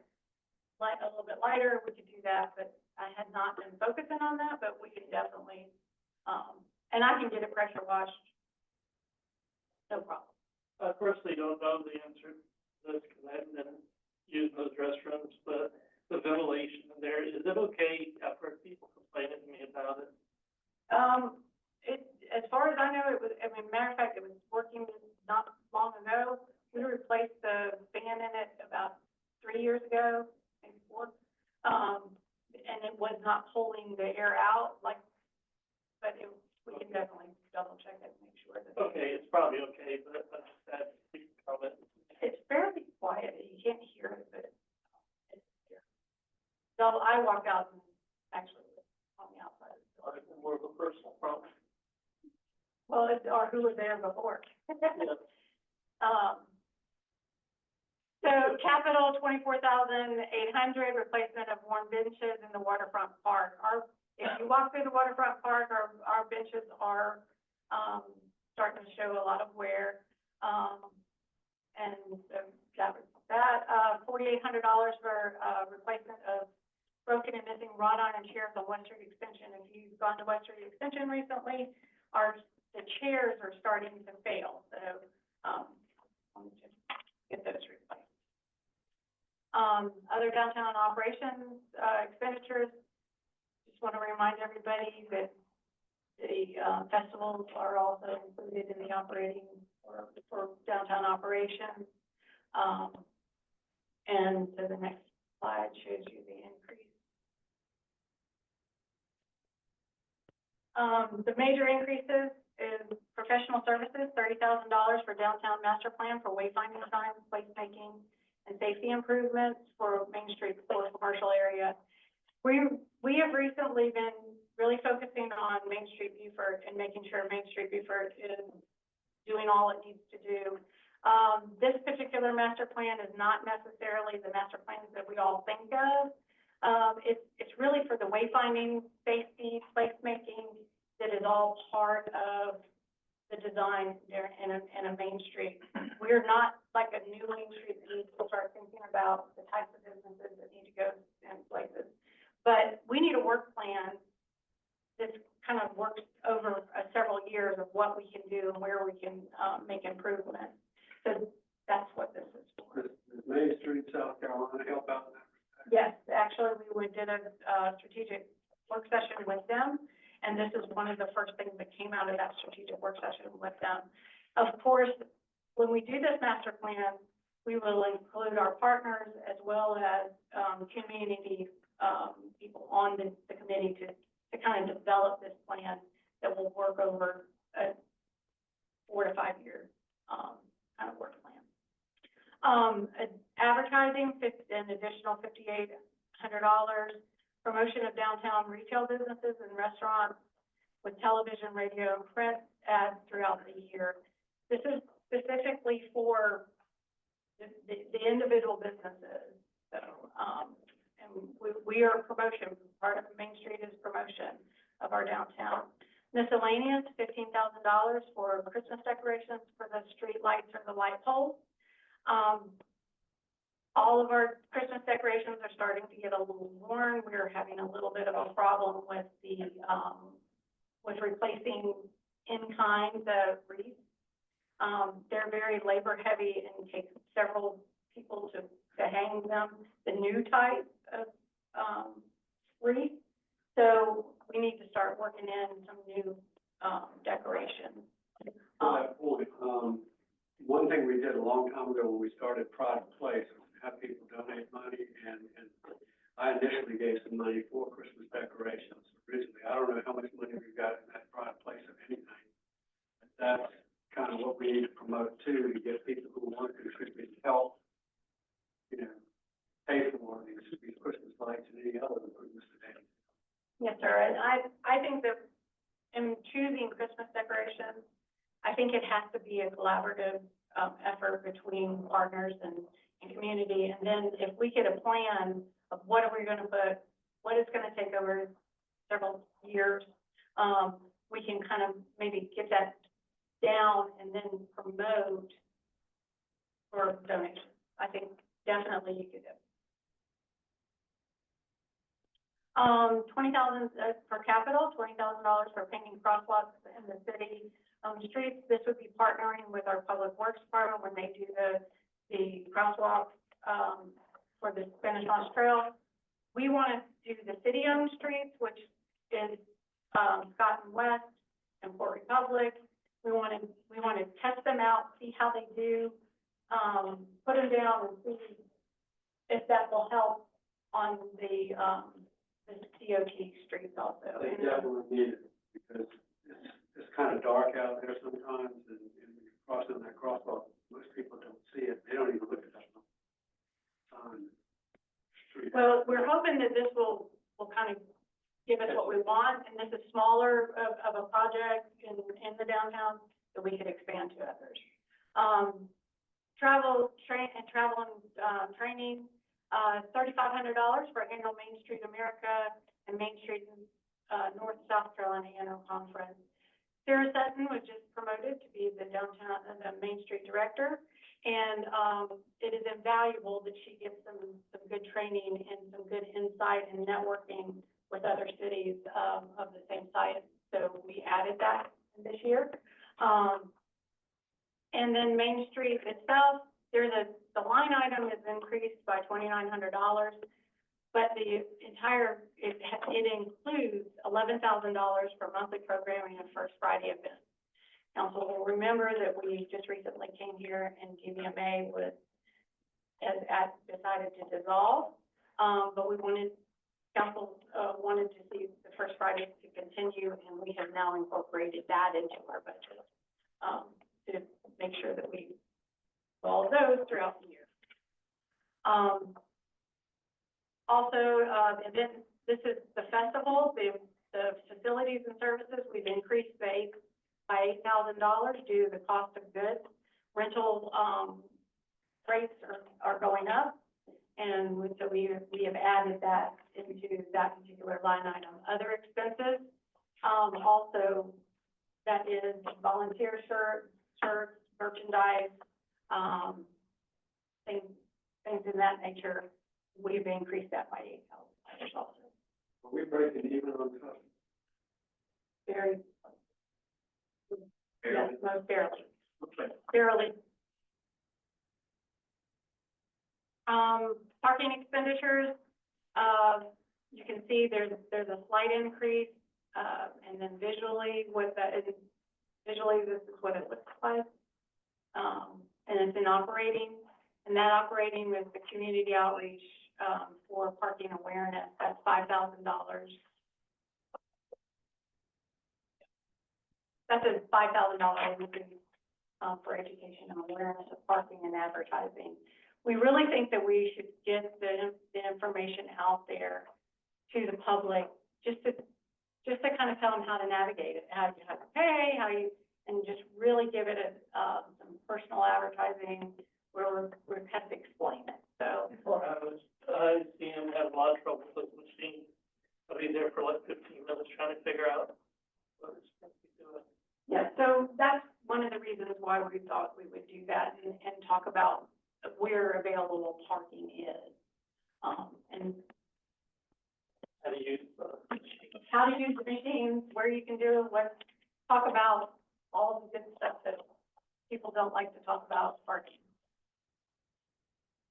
[SPEAKER 6] little bit lighter. We could do that, but I had not been focusing on that, but we can definitely, and I can get it pressure washed. No problem.
[SPEAKER 7] I personally don't know the answer to this because I haven't been using those restrooms, but the ventilation in there, is it okay? I've heard people complaining to me about it.
[SPEAKER 6] As far as I know, matter of fact, it was working not long ago. We replaced the fan in it about 3 years ago, maybe 4. And it was not pulling the air out, but we can definitely double check it and make sure that.
[SPEAKER 7] Okay, it's probably okay, but I just had to comment.
[SPEAKER 6] It's fairly quiet. You can't hear it, but it's here. So I walked out and actually on the outside.
[SPEAKER 7] It's more of a personal problem.
[SPEAKER 6] Well, or who was there before.
[SPEAKER 7] Yeah.
[SPEAKER 6] So capital, $24,800, replacement of worn benches in the waterfront park. If you walk through the waterfront park, our benches are, starting to show a lot of wear. And so that was that, $4,800 for, replacement of broken and missing wrought iron chairs on West Street Extension. If you've gone to West Street Extension recently, the chairs are starting to fail, so, let me just get those replaced. Other downtown operations, expenditures, just want to remind everybody that the, festivals are also included in the operating for downtown operations. And so the next slide shows you the increase. The major increases is professional services, $30,000 for downtown master plan for wayfinding signs, placemaking, and safety improvements for Main Street core commercial area. We have recently been really focusing on Main Street Beaufort and making sure Main Street Beaufort is doing all it needs to do. This particular master plan is not necessarily the master plans that we all think of. It's really for the wayfinding, safety, placemaking that is all part of the design there in a Main Street. We're not like a new Main Street that needs to start thinking about the types of businesses that need to go in places. But we need a work plan that kind of works over several years of what we can do and where we can make improvements. So that's what this is for.
[SPEAKER 1] Does Main Street, South Carolina help out in that respect?
[SPEAKER 6] Yes, actually, we did a strategic work session with them, and this is one of the first things that came out of that strategic work session with them. Of course, when we do this master plan, we will include our partners as well as community people on the committee to kind of develop this plan that will work over a 4 to 5 year kind of work plan. Advertising, an additional $5,800. Promotion of downtown retail businesses and restaurants with television, radio, and print ads throughout the year. This is specifically for the individual businesses. So, and we are promotion, part of Main Street is promotion of our downtown. Miscellaneous, $15,000 for Christmas decorations for the street lights or the light poles. All of our Christmas decorations are starting to get a little worn. We're having a little bit of a problem with the, with replacing in-kind wreaths. They're very labor heavy and take several people to hang them, the new type of, wreath. So we need to start working in some new, decorations.
[SPEAKER 1] To that point, one thing we did a long time ago when we started Pride of Place was to have people donate money, and I initially gave some money for Christmas decorations originally. I don't know how much money we've got in that Pride of Place of anything. But that's kind of what we need to promote too, to get people who want to contribute help, you know, pay for these Christmas lights and any other improvements today.
[SPEAKER 6] Yes, sir. And I think that in choosing Christmas decorations, I think it has to be a collaborative effort between partners and community. And then if we get a plan of what are we going to put, what it's going to take over several years, we can kind of maybe get that down and then promote for donations. I think definitely you could do. $20,000 for capital, $20,000 for painting crosswalks in the city streets. This would be partnering with our public works department when they do the crosswalks for the Spanish Moss Trail. We want to do the city-owned streets, which is Scott and West and Port Republic. We want to test them out, see how they do, put them down and see if that will help on the DOT streets also.
[SPEAKER 1] They definitely need it, because it's kind of dark out there sometimes, and crossing that crosswalk, most people don't see it. They don't even look at that street.
[SPEAKER 6] Well, we're hoping that this will kind of give us what we want, and this is smaller of a project in the downtown that we could expand to others. Travel and training, $3,500 for annual Main Street America and Main Street North South Carolina Annual Conference. Sarah Sutton was just promoted to be the Main Street Director, and it is invaluable that she gets some good training and some good insight and networking with other cities of the same size. So we added that this year. And then Main Street itself, the line item is increased by $2,900. but the entire, it includes $11,000 for monthly programming and First Friday events. Council will remember that we just recently came here and GVMA decided to dissolve, but council, wanted to see the First Friday to continue, and we have now incorporated that into our budget, to make sure that we all those throughout the year. Also, this is the festival, the facilities and services, we've increased by $8,000 due to the cost of goods. Rental, rates are going up, and so we have added that into that particular line item. Other expenses, also, that is volunteer shirts, merchandise, things in that nature. We've increased that by $8,000 also.
[SPEAKER 1] Are we breaking even on stuff?
[SPEAKER 6] Very, yes, most barely.
[SPEAKER 1] Okay.
[SPEAKER 6] Barely. Parking expenditures, you can see there's a slight increase, and then visually this is what it looks like. And it's in operating, and that operating is the community outreach, for parking awareness, that's $5,000. That's a $5,000 increase, for education and awareness of parking and advertising. We really think that we should get the information out there to the public, just to kind of tell them how to navigate it, how you have to pay, and just really give it some personal advertising where we're kind of explain it. So,
[SPEAKER 7] I've seen them have a lot of trouble with the machine. I'll be there for like 15 minutes trying to figure out what it's supposed to be doing.
[SPEAKER 6] yeah, so that's one of the reasons why we thought we would do that and talk about where available parking is. And
[SPEAKER 7] How to use the
[SPEAKER 6] how to use the machines, where you can do it, talk about all of the good stuff that people don't like to talk about parking.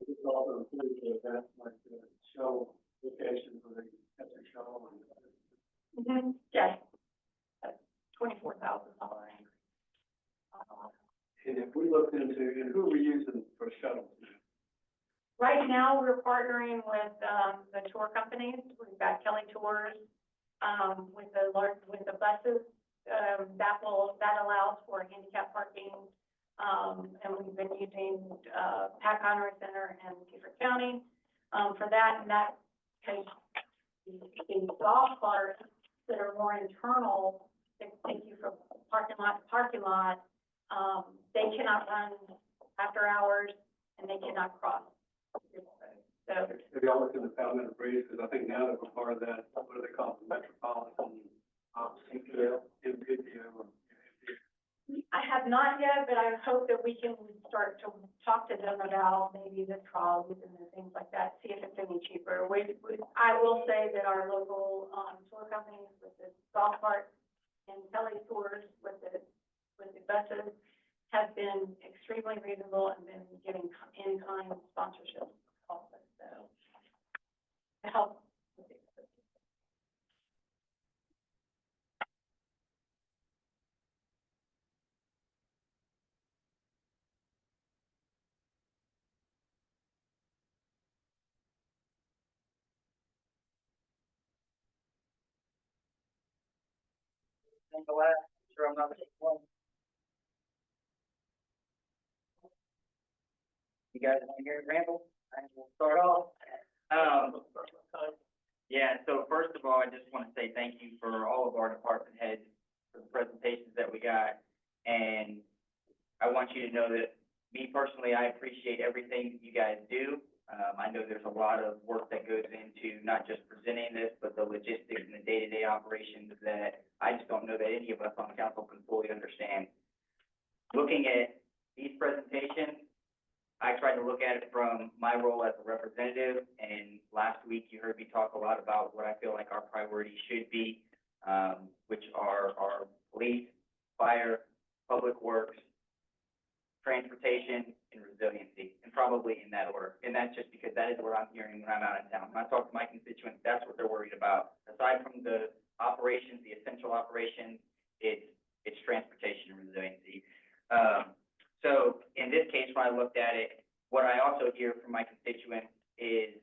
[SPEAKER 1] This also includes the events like the show locations where they have their show and.
[SPEAKER 6] Mm-hmm. Yes. $24,000 increase.
[SPEAKER 1] And if we looked into, and who are we using for shuttles?
[SPEAKER 6] Right now, we're partnering with, the tour companies. We've got Kelly Tours, with the buses. That allows for handicap parking. And we've been using, Pack Conroy Center and Beaufort County, for that. And that, because the golf carts that are more internal, that take you from parking lot to parking lot, they cannot run after hours and they cannot cross. So,
[SPEAKER 1] Have y'all looked into Palmetto Breeze? Because I think now that we're part of that, what do they call it, Metropolitan, CPL, MPPO, or
[SPEAKER 6] I have not yet, but I hope that we can start to talk to them about maybe the trolleys and the things like that, see if it's any cheaper. I will say that our local, tour companies with the golf carts and Kelly Tours with the buses have been extremely reasonable and been giving in-kind sponsorships also, so to help.
[SPEAKER 5] Think the last, sure I'm not the one. You guys want to hear it ramble? I will start off. Yeah, so first of all, I just want to say thank you for all of our department heads for the presentations that we got. And I want you to know that me personally, I appreciate everything that you guys do. I know there's a lot of work that goes into not just presenting this, but the logistics and the day-to-day operations that I just don't know that any of us on council can fully understand. Looking at these presentations, I tried to look at it from my role as a representative, and last week you heard me talk a lot about what I feel like our priorities should be, which are our police, fire, public works, transportation, and resiliency, and probably in that order. And that's just because that is what I'm hearing when I'm out in town. When I talk to my constituents, that's what they're worried about. Aside from the operations, the essential operations, it's transportation and resiliency. So in this case, when I looked at it, what I also hear from my constituents is,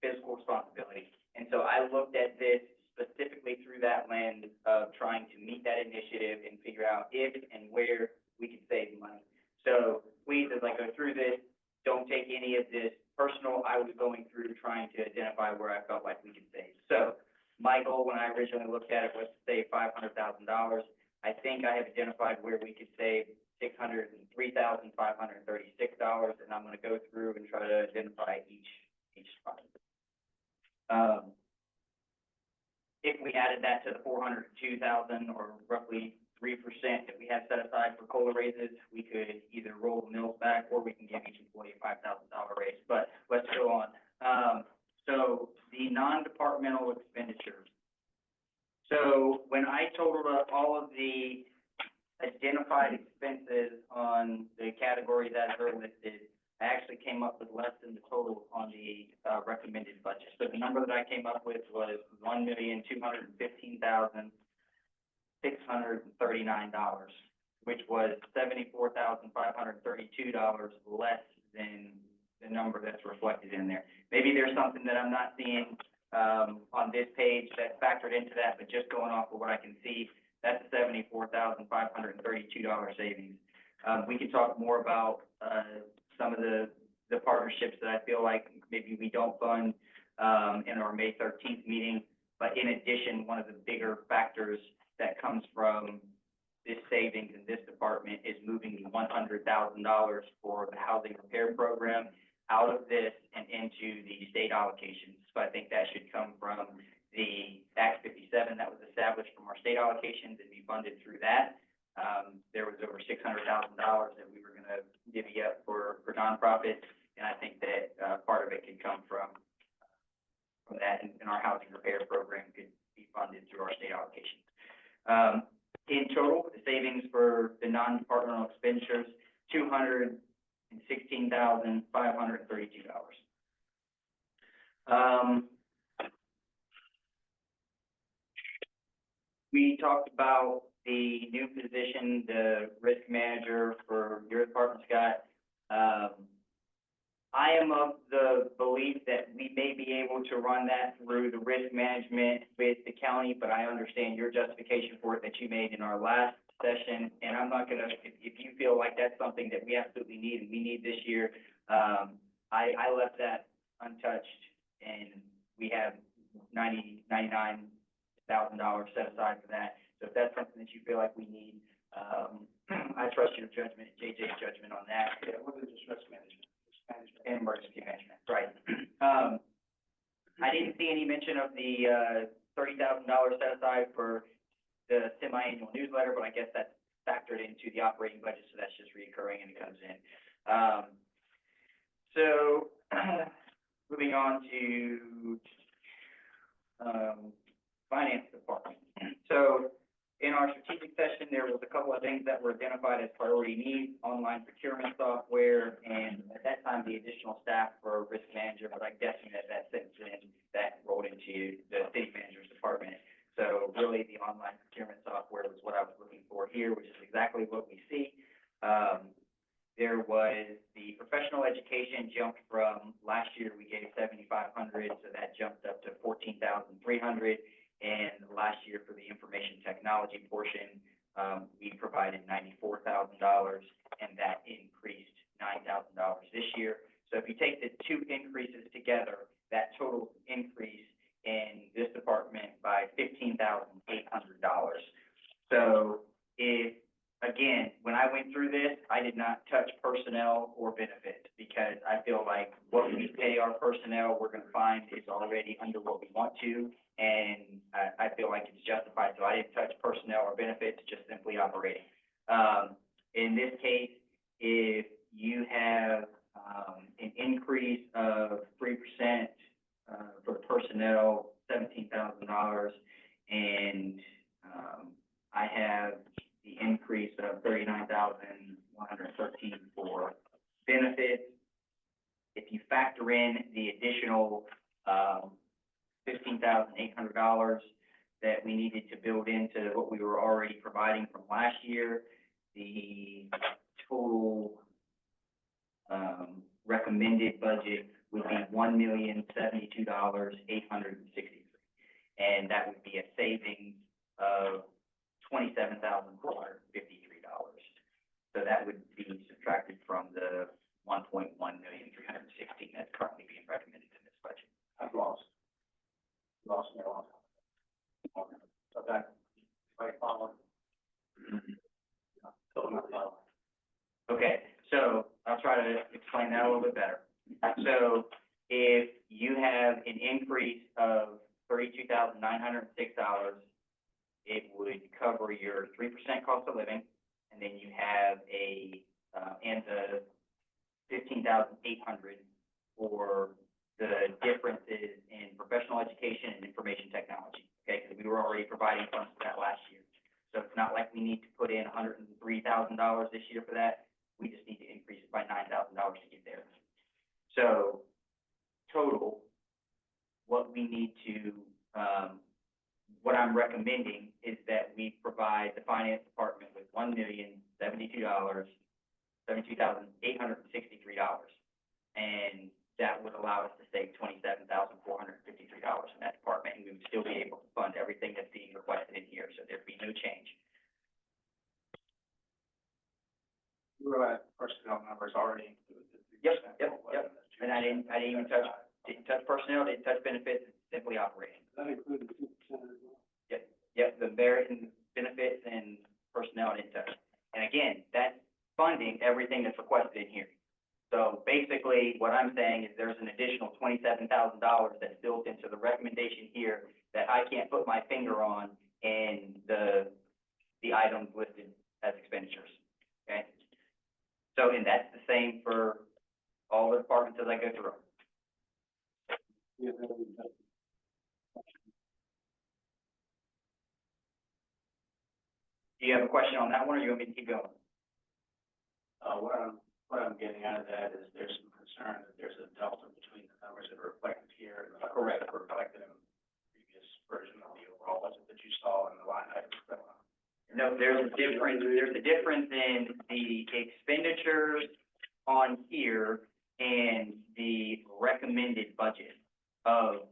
[SPEAKER 5] fiscal responsibility. And so I looked at this specifically through that lens of trying to meet that initiative and figure out if and where we could save money. So please, as I go through this, don't take any of this personal. I was going through trying to identify where I felt like we could save. So my goal when I originally looked at it was to save $500,000. I think I have identified where we could save $603,536, and I'm going to go through and try to identify each spot. If we added that to the $402,000, or roughly 3% that we have set aside for COLA raises, we could either roll the mills back, or we can give each employee a $5,000 raise. But let's go on. So the non-departmental expenditures. So when I totaled up all of the identified expenses on the categories as they're listed, I actually came up with less than the total on the recommended budget. So the number that I came up with was $1,215,639, which was $74,532 less than the number that's reflected in there. Maybe there's something that I'm not seeing on this page that factored into that, but just going off of what I can see, that's a $74,532 savings. We can talk more about some of the partnerships that I feel like maybe we don't fund in our May 13th meeting. But in addition, one of the bigger factors that comes from this savings in this department is moving the $100,000 for the housing repair program out of this and into the state allocations. So I think that should come from the Act 57 that was established from our state allocations and be funded through that. There was over $600,000 that we were going to divvy up for nonprofits, and I think that part of it could come from that, and our housing repair program could be funded through our state allocations. In total, the savings for the non-departmental expenditures, $216,532. We talked about the new position, the risk manager for your department, Scott. I am of the belief that we may be able to run that through the risk management with the county, but I understand your justification for it that you made in our last session, and I'm not gonna, if you feel like that's something that we absolutely need and we need this year, I left that untouched, and we have $99,000 set aside for that. So if that's something that you feel like we need, I trust your judgment, JJ's judgment on that.
[SPEAKER 1] Yeah, what is this risk management?
[SPEAKER 5] And emergency management, right. I didn't see any mention of the $30,000 set aside for the semi-annual newsletter, but I guess that's factored into the operating budget, so that's just reoccurring and it comes in. So moving on to finance department. So in our strategic session, there was a couple of things that were identified as priority needs: online procurement software, and at that time, the additional staff for risk manager, but I'm guessing that since then, that rolled into the city manager's department. So really, the online procurement software was what I was looking for here, which is exactly what we see. There was the professional education jumped from last year, we gave $7,500, so that jumped up to $14,300. And last year for the information technology portion, we provided $94,000, and that increased $9,000 this year. So if you take the two increases together, that total increase in this department by $15,800. So if, again, when I went through this, I did not touch personnel or benefits, because I feel like what we pay our personnel, we're going to find is already under what we want to, and I feel like it's justified. So I didn't touch personnel or benefits, just simply operating. In this case, if you have an increase of 3% for the personnel, $17,000, and I have the increase of $39,113 for benefits. If you factor in the additional, $15,800 that we needed to build into what we were already providing from last year, the total, recommended budget would be $1,072,863. And that would be a savings of $27,453. So that would be subtracted from the $1,1,316,000 that's currently being recommended in this budget.
[SPEAKER 1] I've lost me a lot. Okay. Right, follow.
[SPEAKER 5] Okay, so I'll try to explain that a little bit better. So if you have an increase of $32,906, it would cover your 3% cost of living, and then you have and the $15,800 for the differences in professional education and information technology, okay? Because we were already providing funds for that last year. So it's not like we need to put in $103,000 this year for that. We just need to increase it by $9,000 to get there. So total, what we need to, what I'm recommending is that we provide the finance department with $1,072,863. And that would allow us to save $27,453 in that department, and we would still be able to fund everything that's being requested in here, so there'd be no change.
[SPEAKER 4] Personnel numbers already included.
[SPEAKER 5] Yep. And I didn't even touch personnel, didn't touch benefits, simply operating.
[SPEAKER 1] That included 2% as well.
[SPEAKER 5] Yep, the various benefits and personnel didn't touch. And again, that's funding everything that's requested in here. So basically, what I'm saying is there's an additional $27,000 that's built into the recommendation here that I can't put my finger on in the items listed as expenditures, okay? So, and that's the same for all the departments as I go through.
[SPEAKER 1] Yeah,
[SPEAKER 5] Do you have a question on that one, or you want me to keep going?
[SPEAKER 4] What I'm getting out of that is there's some concern that there's a delta between the numbers that are reflected here and the numbers that were reflected in the previous version of the overall budget that you saw in the line items.
[SPEAKER 5] No, there's a difference in the expenditures on here and the recommended budget of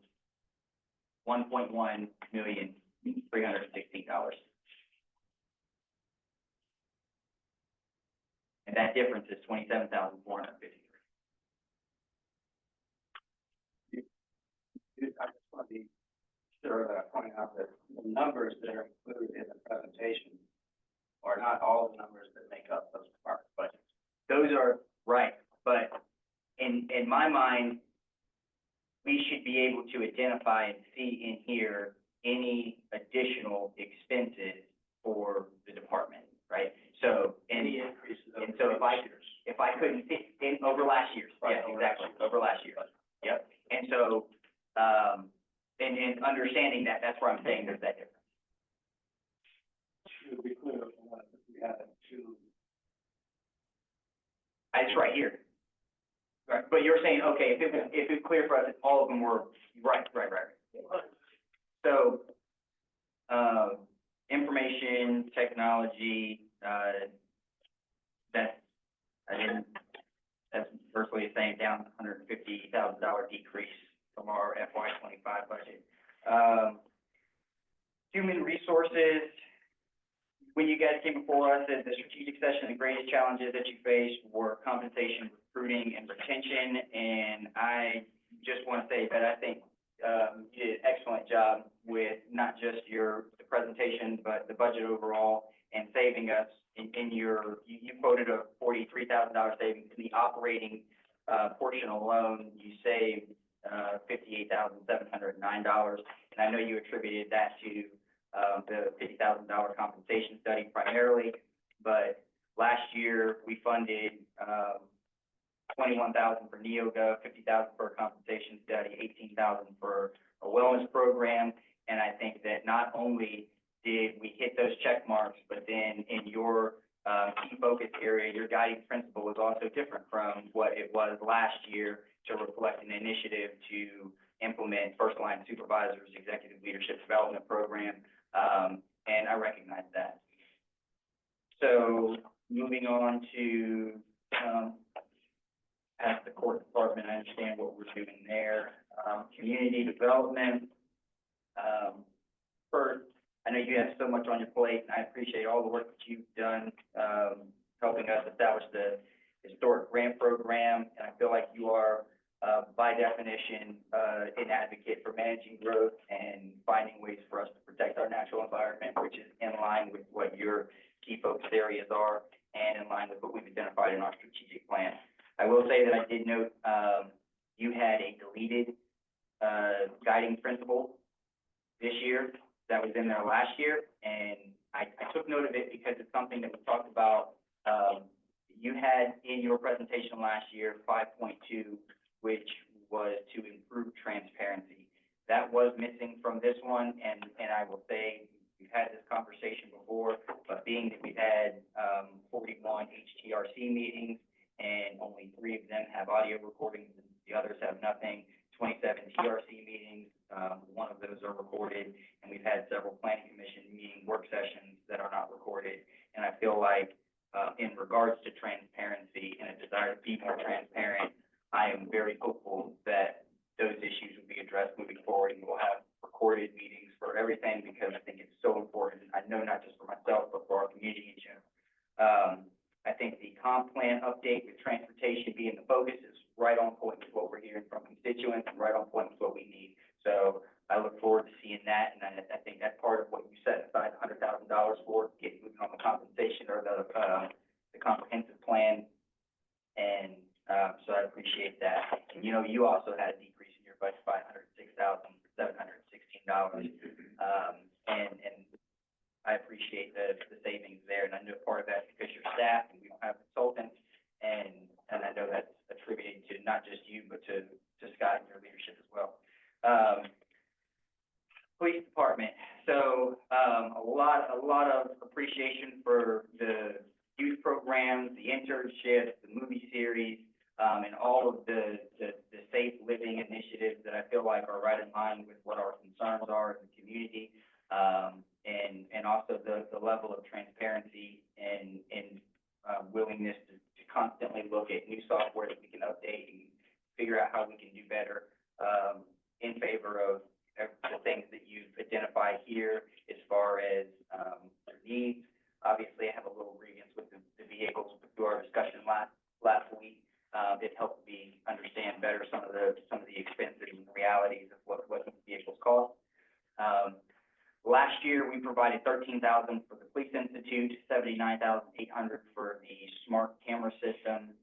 [SPEAKER 5] $1,1,316. And that difference is $27,453.
[SPEAKER 1] I just want to be sure that I point out that the numbers that are included in the presentation are not all the numbers that make up those department budgets.
[SPEAKER 5] Those are right, but in my mind, we should be able to identify and see in here any additional expenses for the department, right? So any increases. And so if I couldn't see over last year's, yes, exactly, over last year. Yep. And so, and understanding that, that's where I'm saying there's that difference.
[SPEAKER 1] Should be clear from what we had to.
[SPEAKER 5] It's right here. Right. But you're saying, okay, if it's clear for us that all of them were, right. So, information technology, that's virtually the same, down $150,000 decrease from our FY25 budget. Human resources, when you guys came before us at the strategic session, the greatest challenges that you faced were compensation, recruiting, and retention. And I just want to say that I think you did an excellent job with not just the presentation, but the budget overall, and saving us in your, you quoted a $43,000 savings in the operating portion alone. You saved $58,709. And I know you attributed that to the $50,000 compensation study primarily, but last year we funded $21,000 for NeoGov, $50,000 for a compensation study, $18,000 for a wellness program. And I think that not only did we hit those check marks, but then in your, key focus area, your guiding principle was also different from what it was last year to reflect an initiative to implement first line supervisors, executive leadership development program, and I recognize that. So moving on to, as the court department, I understand what we're doing there. Community development, first, I know you have so much on your plate, and I appreciate all the work that you've done, helping us establish the historic grant program, and I feel like you are, by definition, an advocate for managing growth and finding ways for us to protect our natural environment, which is in line with what your key focus areas are and in line with what we've identified in our strategic plan. I will say that I did note, you had a deleted, guiding principle this year that was in there last year, and I took note of it because it's something that we talked about. You had in your presentation last year 5.2, which was to improve transparency. That was missing from this one, and I will say, we've had this conversation before, but being that we've had 41 HTRC meetings, and only 3 of them have audio recordings, and the others have nothing, 27 TRC meetings, 1 of those are recorded, and we've had several planning commission meeting work sessions that are not recorded. And I feel like, in regards to transparency and a desire to be more transparent, I am very hopeful that those issues will be addressed moving forward, and we'll have recorded meetings for everything, because I think it's so important. I know not just for myself, but for our community in general. I think the comp plan update with transportation being the focus is right on point with what we're hearing from constituents, and right on point with what we need. So I look forward to seeing that, and I think that's part of what you set aside $100,000 for, getting moving on the compensation or the comprehensive plan. And, so I appreciate that. And, you know, you also had a decrease in your budget by $106,716. And I appreciate the savings there, and I know part of that's because you're staff and we don't have consultants, and I know that's attributed to not just you, but to Scott and your leadership as well. Police department, so, a lot of appreciation for the youth programs, the internships, the movie series, and all of the safe living initiatives that I feel like are right in line with what our concerns are in the community. And also the level of transparency and willingness to constantly look at new software that we can update and figure out how we can do better, in favor of the things that you've identified here as far as their needs. Obviously, I have a little grievance with the vehicles through our discussion last week. It helped me understand better some of the expenses and realities of what these vehicles cost. Last year, we provided $13,000 for the Police Institute, $79,800 for the smart camera system.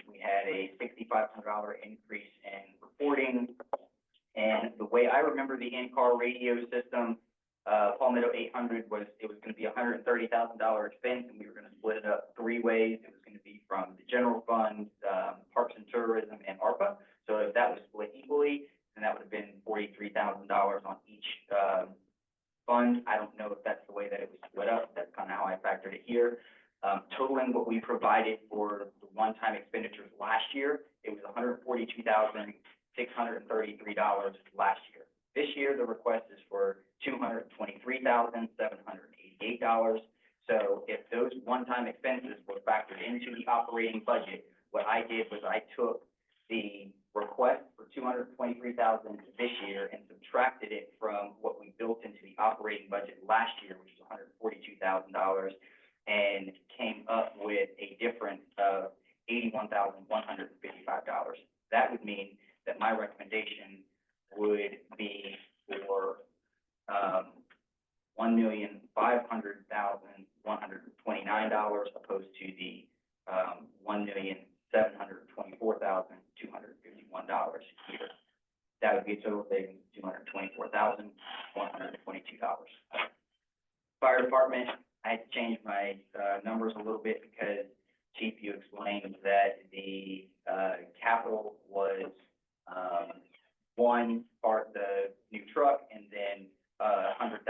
[SPEAKER 5] We had a $6,500 increase in reporting. And the way I remember the in-car radio system, Palmetto 800 was going to be a $130,000 expense, and we were going to split it up 3 ways. It was going to be from the general fund, Parks and Tourism, and ARPA. So if that was split equally, then that would have been $43,000 on each fund. I don't know if that's the way that it was split up. That's kind of how I factored it here. Totaling what we provided for the one-time expenditures last year, it was $142,633 last year. This year, the request is for $223,788. So if those one-time expenses were factored into the operating budget, what I did was I took the request for $223,000 this year and subtracted it from what we built into the operating budget last year, which was $142,000, and came up with a difference of $81,155. That would mean that my recommendation would be for $1,500,129 opposed to the $1,724,251 here. That would be a total savings of $224,122. Fire department, I had to change my numbers a little bit because Chief, you explained that the capital was one part, the new truck, and then $100,000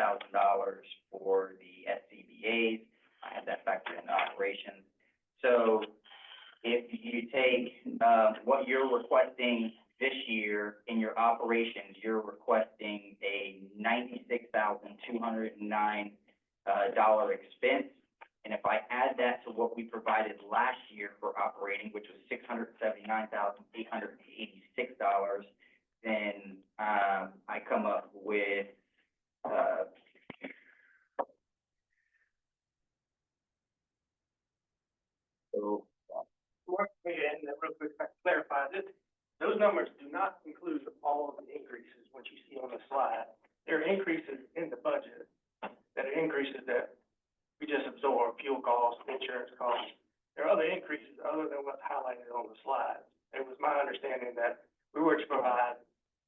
[SPEAKER 5] you take, what you're requesting this year in your operations, you're requesting a $96,209 dollar expense. And if I add that to what we provided last year for operating, which was $679,886, then, I come up with, so,
[SPEAKER 2] And real quick, if I can clarify this, those numbers do not include all of the increases, what you see on the slide. There are increases in the budget, that are increases that we just absorb, fuel costs, insurance costs. There are other increases other than what's highlighted on the slide. It was my understanding that we were to provide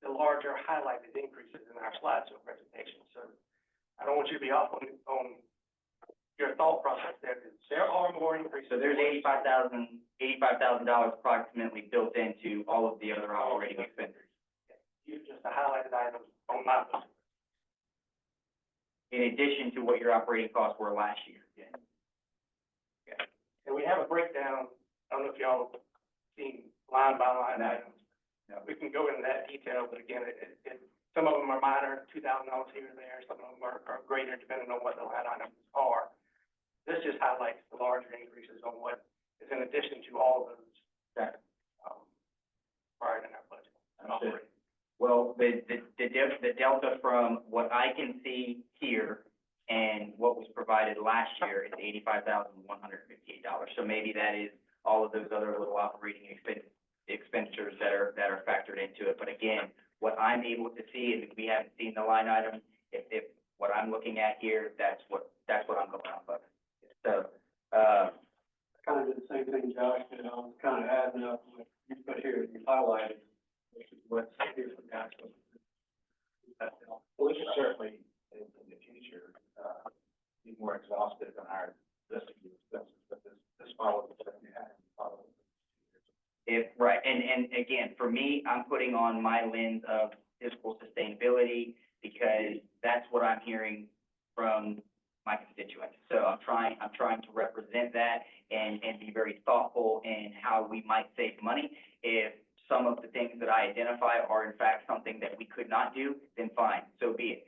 [SPEAKER 2] the larger highlighted increases in our slideshow presentation. So I don't want you to be off on your thought process there, because there are more increases.
[SPEAKER 5] so there's $85,000 approximately built into all of the other operating expenses,
[SPEAKER 2] You just the highlighted items on my list.
[SPEAKER 5] in addition to what your operating costs were last year.
[SPEAKER 2] And we have a breakdown, I don't know if y'all have seen line by line
[SPEAKER 5] No.
[SPEAKER 2] items.
[SPEAKER 5] No.
[SPEAKER 2] We can go into that detail, but again, some of them are minor, $2,000 here and there, some of them are greater depending on what the line items are. This just highlights the larger increases on what is in addition to all of those,
[SPEAKER 5] Okay.
[SPEAKER 2] prior in our budget. and
[SPEAKER 5] Understood.
[SPEAKER 2] operating.
[SPEAKER 5] Well, the delta from what I can see here and what was provided last year is $85,158. So maybe that is all of those other little operating expenditures that are factored into it. But again, what I'm able to see is, if we haven't seen the line item, if what I'm looking at here, that's what I'm going off of. So,
[SPEAKER 1] Kind of did the same thing, Josh, you know, kind of adding up what you put here, you highlighted, which is what's here for the actual.
[SPEAKER 9] Well, we should certainly, in the future, be more exhaustive in our listing of expenses, but this follows what you had, follows.
[SPEAKER 5] right, and again, for me, I'm putting on my lens of fiscal sustainability, because that's what I'm hearing from my constituents. So I'm trying to represent that and be very thoughtful in how we might save money. If some of the things that I identify are in fact something that we could not do, then fine, so be it.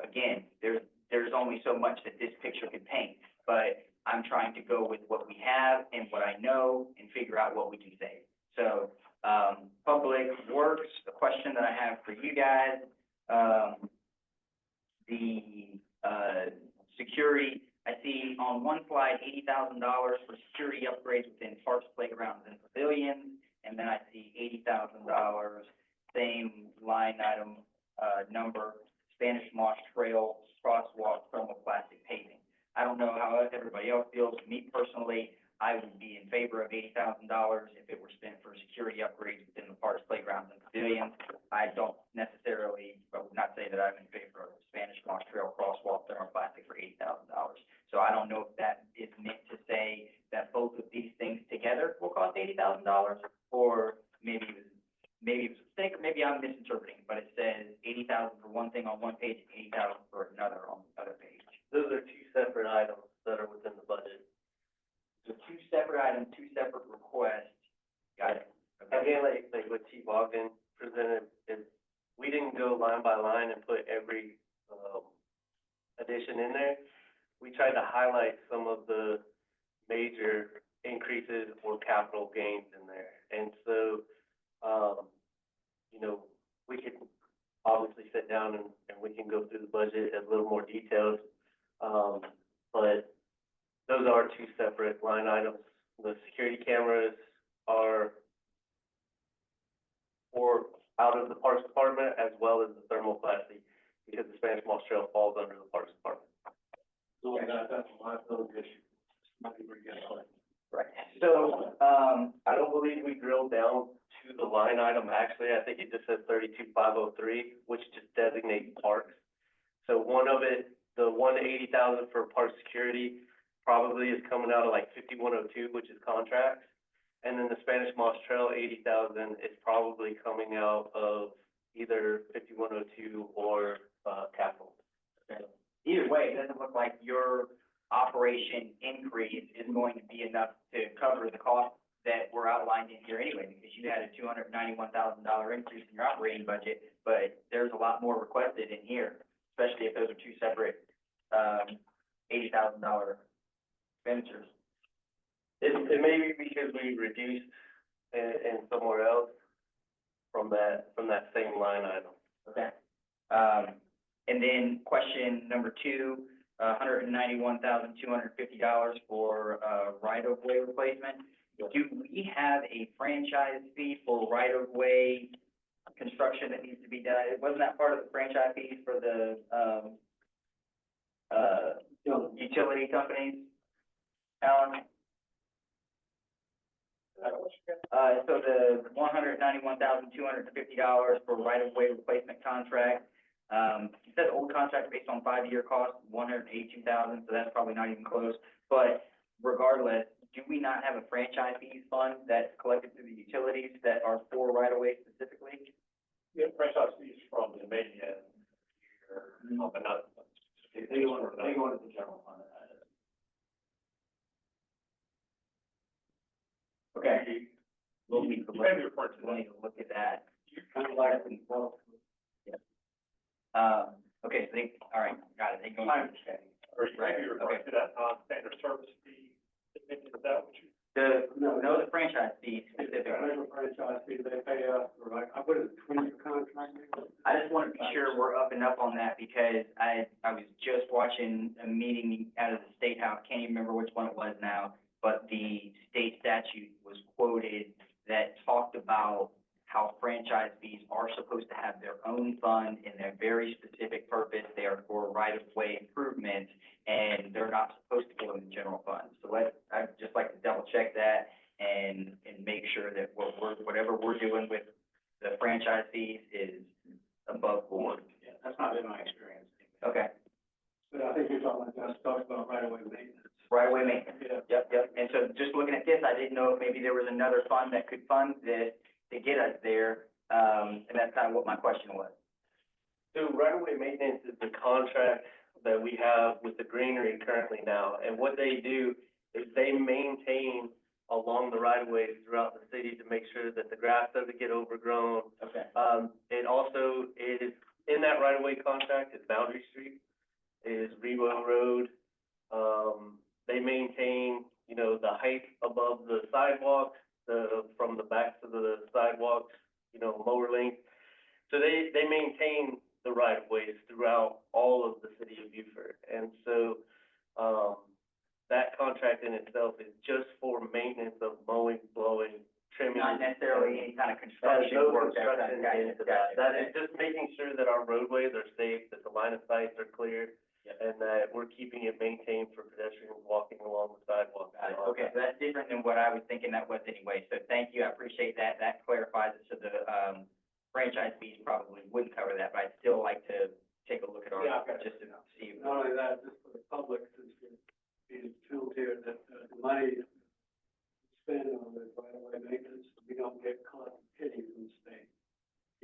[SPEAKER 5] Again, there's only so much that this picture can paint, but I'm trying to go with what we have and what I know and figure out what we can save. So, Public Works, the question that I have for you guys, security, I see on one slide, $80,000 for security upgrades within parks, playgrounds, and pavilions. And then I see $80,000, same line item, number, Spanish Moss Trail, crosswalk, thermoplastic paving. I don't know how everybody else feels. Me personally, I would be in favor of $80,000 if it were spent for security upgrades within the parks, playgrounds, and pavilions. I don't necessarily, I would not say that I'm in favor of Spanish Moss Trail, crosswalk, thermoplastic for $80,000. So I don't know if that is meant to say that both of these things together will cost $80,000, or maybe it was a mistake, or maybe I'm misinterpreting, but it says $80,000 for one thing on one page and $80,000 for another on the other page.
[SPEAKER 8] Those are two separate items that are within the budget.
[SPEAKER 5] So two separate items, two separate requests. Got it. Okay.
[SPEAKER 8] Again, like what Chief Ogden presented, is we didn't go line by line and put every, addition in there. We tried to highlight some of the major increases or capital gains in there. And so, you know, we could obviously sit down and we can go through the budget in a little more details. But those are two separate line items. The security cameras are for out of the Parks Department, as well as the thermoplastic, because the Spanish Moss Trail falls under the Parks Department.
[SPEAKER 1] So that's a liability issue. Money we're getting.
[SPEAKER 5] Right. So,
[SPEAKER 8] I don't believe we drilled down to the line item, actually. I think it just says 32,503, which just designates parks. So one of it, the 180,000 for park security probably is coming out of like 5102, which is contracts. And then the Spanish Moss Trail, 80,000 is probably coming out of either 5102 or, capital.
[SPEAKER 5] either way, it doesn't look like your operation increase is going to be enough to cover the cost that were outlined in here anyway, because you had a $291,000 increase in your operating budget, but there's a lot more requested in here, especially if those are two separate, $80,000 expenditures.
[SPEAKER 8] It may be because we reduced in somewhere else from that same line item.
[SPEAKER 5] Okay. And then question number two, $191,250 for, right-of-way replacement. Do we have a franchise fee for right-of-way construction that needs to be done? Wasn't that part of the franchise fees for the, utility companies? Alan? So the $191,250 for right-of-way replacement contract, it says old contract based on 5-year cost, $182,000, so that's probably not even close. But regardless, do we not have a franchise fees fund that's collected through the utilities that are for right-of-way specifically?
[SPEAKER 2] Yeah, franchise fees from the Dominion, but not.
[SPEAKER 1] They go into the general fund.
[SPEAKER 5] Okay. We'll need to
[SPEAKER 2] You
[SPEAKER 5] look,
[SPEAKER 2] may be referring to
[SPEAKER 5] we'll
[SPEAKER 2] that.
[SPEAKER 5] need to look at that.
[SPEAKER 1] Kind of like,
[SPEAKER 5] Okay, so they, all right, got it, they go.
[SPEAKER 2] My understanding, or you may be
[SPEAKER 5] Right,
[SPEAKER 2] referring
[SPEAKER 5] okay.
[SPEAKER 2] to that non-standard service fee. Is that what you?
[SPEAKER 5] No, the franchise fee specifically.
[SPEAKER 1] franchise fee, they pay us for like, I put it in 20-year contract.
[SPEAKER 5] I just want to be sure we're up and up on that because I was just watching a meeting out of the State House, can't even remember which one it was now, but the state statute was quoted that talked about how franchise fees are supposed to have their own fund and their very specific purpose. They are for right-of-way improvements, and they're not supposed to go in the general fund. So I'd just like to double check that and make sure that whatever we're doing with the franchise fees is above board.
[SPEAKER 1] Yeah, that's not been my experience.
[SPEAKER 5] Okay,
[SPEAKER 1] But I think you're talking about right-of-way maintenance.
[SPEAKER 5] right-of-way maintenance.
[SPEAKER 1] Yeah.
[SPEAKER 5] Yep. And so just looking at this, I didn't know if maybe there was another fund that could fund this to get us there, and that's kind of what my question was.
[SPEAKER 8] So right-of-way maintenance is the contract that we have with the greenery currently now, and what they do is they maintain along the right-of-ways throughout the city to make sure that the grass doesn't get overgrown.
[SPEAKER 5] Okay.
[SPEAKER 8] It also is, in that right-of-way contract, is Boundary Street, is Rebo Road. They maintain, the height above the sidewalks, from the backs of the sidewalks, lower length. So they maintain the right-of-ways throughout all of the city of Beaufort. And so, that contract in itself is just for maintenance of mowing, blowing, trimming.
[SPEAKER 5] Not necessarily any kind of
[SPEAKER 8] There's
[SPEAKER 5] construction
[SPEAKER 8] no
[SPEAKER 5] work.
[SPEAKER 8] construction into that. That is just making sure that our roadways are safe, that the line of sights are clear, and that we're keeping it maintained for pedestrians walking along the sidewalk.
[SPEAKER 5] Okay, so that's different than what I was thinking that was anyway, so thank you, I appreciate that, that clarifies it, so the, franchise fees probably wouldn't cover that, but I'd still like to take a look at our,
[SPEAKER 1] Yeah, okay.
[SPEAKER 5] just to see.
[SPEAKER 1] Not only that, just for the public, since we're being told here that the money spent on the right-of-way maintenance, we don't get collected penny from the state.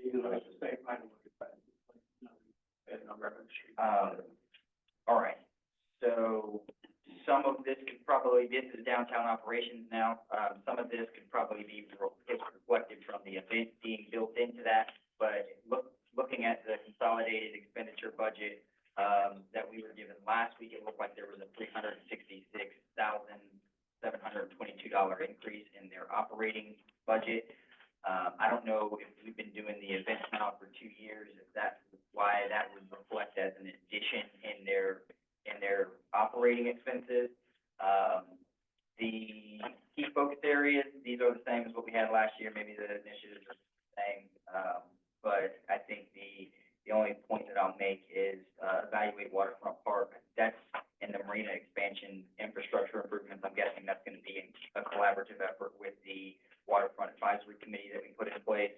[SPEAKER 1] Even though it's the state right-of-way, but it's no revenue stream.
[SPEAKER 5] All right, so some of this could probably, this is downtown operations now, some of this could probably be reflected from the event being built into that, but looking at the consolidated expenditure budget, that we were given last week, it looked like there was a $366,722 increase in their operating budget. I don't know if we've been doing the events now for 2 years, if that's why that would reflect as an addition in their operating expenses. The key focus areas, these are the same as what we had last year, maybe the initiatives are the same. But I think the only point that I'll make is, evaluate waterfront park. That's in the marina expansion infrastructure improvements. I'm guessing that's gonna be a collaborative effort with the waterfront advisory committee that we put in place.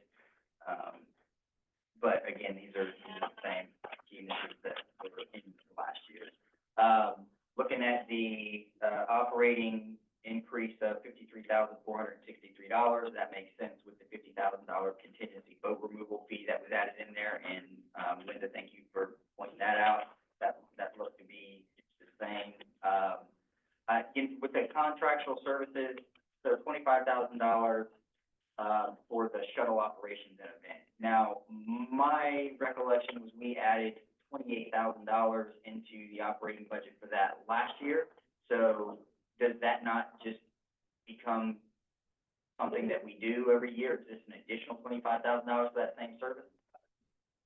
[SPEAKER 5] But again, these are the same key initiatives that were in last year. Looking at the, operating increase of $53,463, that makes sense with the $50,000 contingency boat removal fee that was added in there. And, Linda, thank you for pointing that out. That looks to be the same. With the contractual services, so 25% $25,000 for the shuttle operations and event. Now, my recollection was we added $28,000 into the operating budget for that last year. So does that not just become something that we do every year? Is this an additional $25,000 for that same service?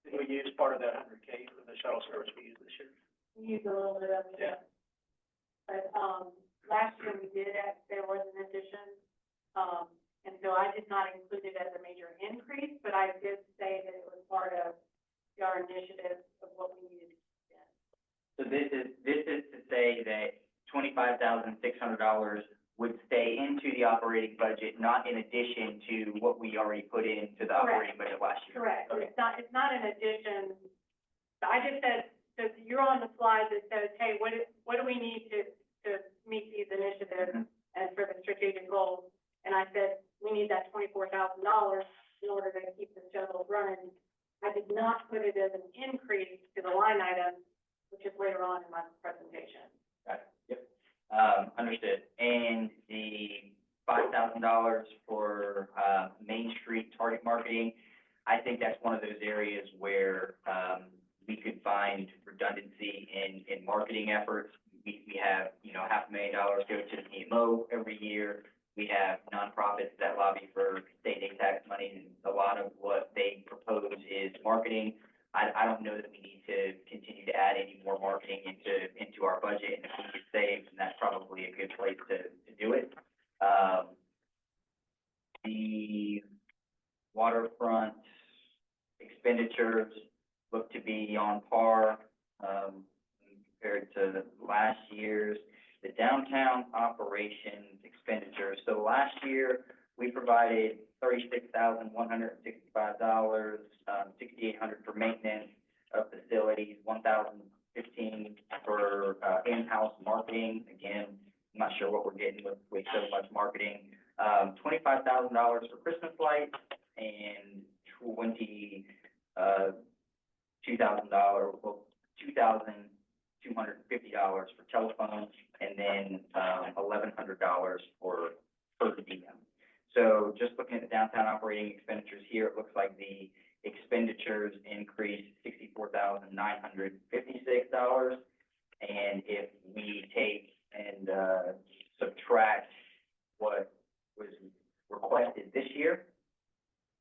[SPEAKER 9] Did we use part of that 100K for the shuttle service we used this year?
[SPEAKER 6] We used a little bit of it.
[SPEAKER 9] Yeah.
[SPEAKER 6] But, last year we did, there was an addition, and so I did not include it as a major increase, but I did say that it was part of our initiative of what we needed to spend.
[SPEAKER 5] So this is to say that $25,600 would stay into the operating budget, not in addition to what we already put into the operating budget last year.
[SPEAKER 6] Correct,
[SPEAKER 5] Okay.
[SPEAKER 6] it's not an addition. I just said, so you're on the slide that says, hey, what do we need to meet these initiatives and for the strategic goals? And I said, we need that $24,000 in order to keep the shuttle running. I did not put it as an increase to the line item, which is later on in my presentation.
[SPEAKER 5] Got it. Yep. Understood. And the $5,000 for, Main Street target marketing, I think that's one of those areas where, we could find redundancy in marketing efforts. We have, $500,000 go to the PMO every year. We have nonprofits that lobby for state aid tax money, and a lot of what they propose is marketing. I don't know that we need to continue to add any more marketing into our budget, and if we could save, then that's probably a good place to do it. The waterfront expenditures look to be on par, compared to last year's. The downtown operations expenditures, so last year, we provided $36,165, $6,800 for maintenance of facilities, $1,015 for, in-house marketing. Again, I'm not sure what we're getting with so much marketing. $25,000 for Christmas lights and $2,250 for telephones, and then, $1,100 for per diem. So just looking at the downtown operating expenditures here, it looks like the expenditures increased $64,956. And if we take and, subtract what was requested this year,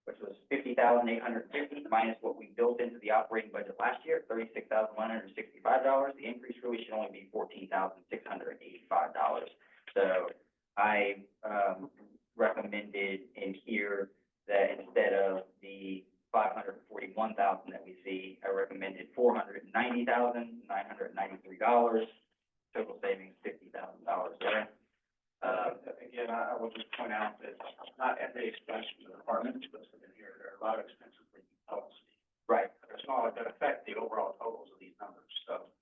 [SPEAKER 5] which was $50,850 minus what we built into the operating budget last year, $36,165, the increase really should only be $14,685. So I, recommended in here that instead of the $541,000 that we see, I recommended $490,993, total savings $50,000 there.
[SPEAKER 9] Again, I will just point out that not every expense from the department is listed in here. There are a lot of expenses that you don't see.
[SPEAKER 5] Right.
[SPEAKER 9] It's not that affect the overall totals of these numbers, so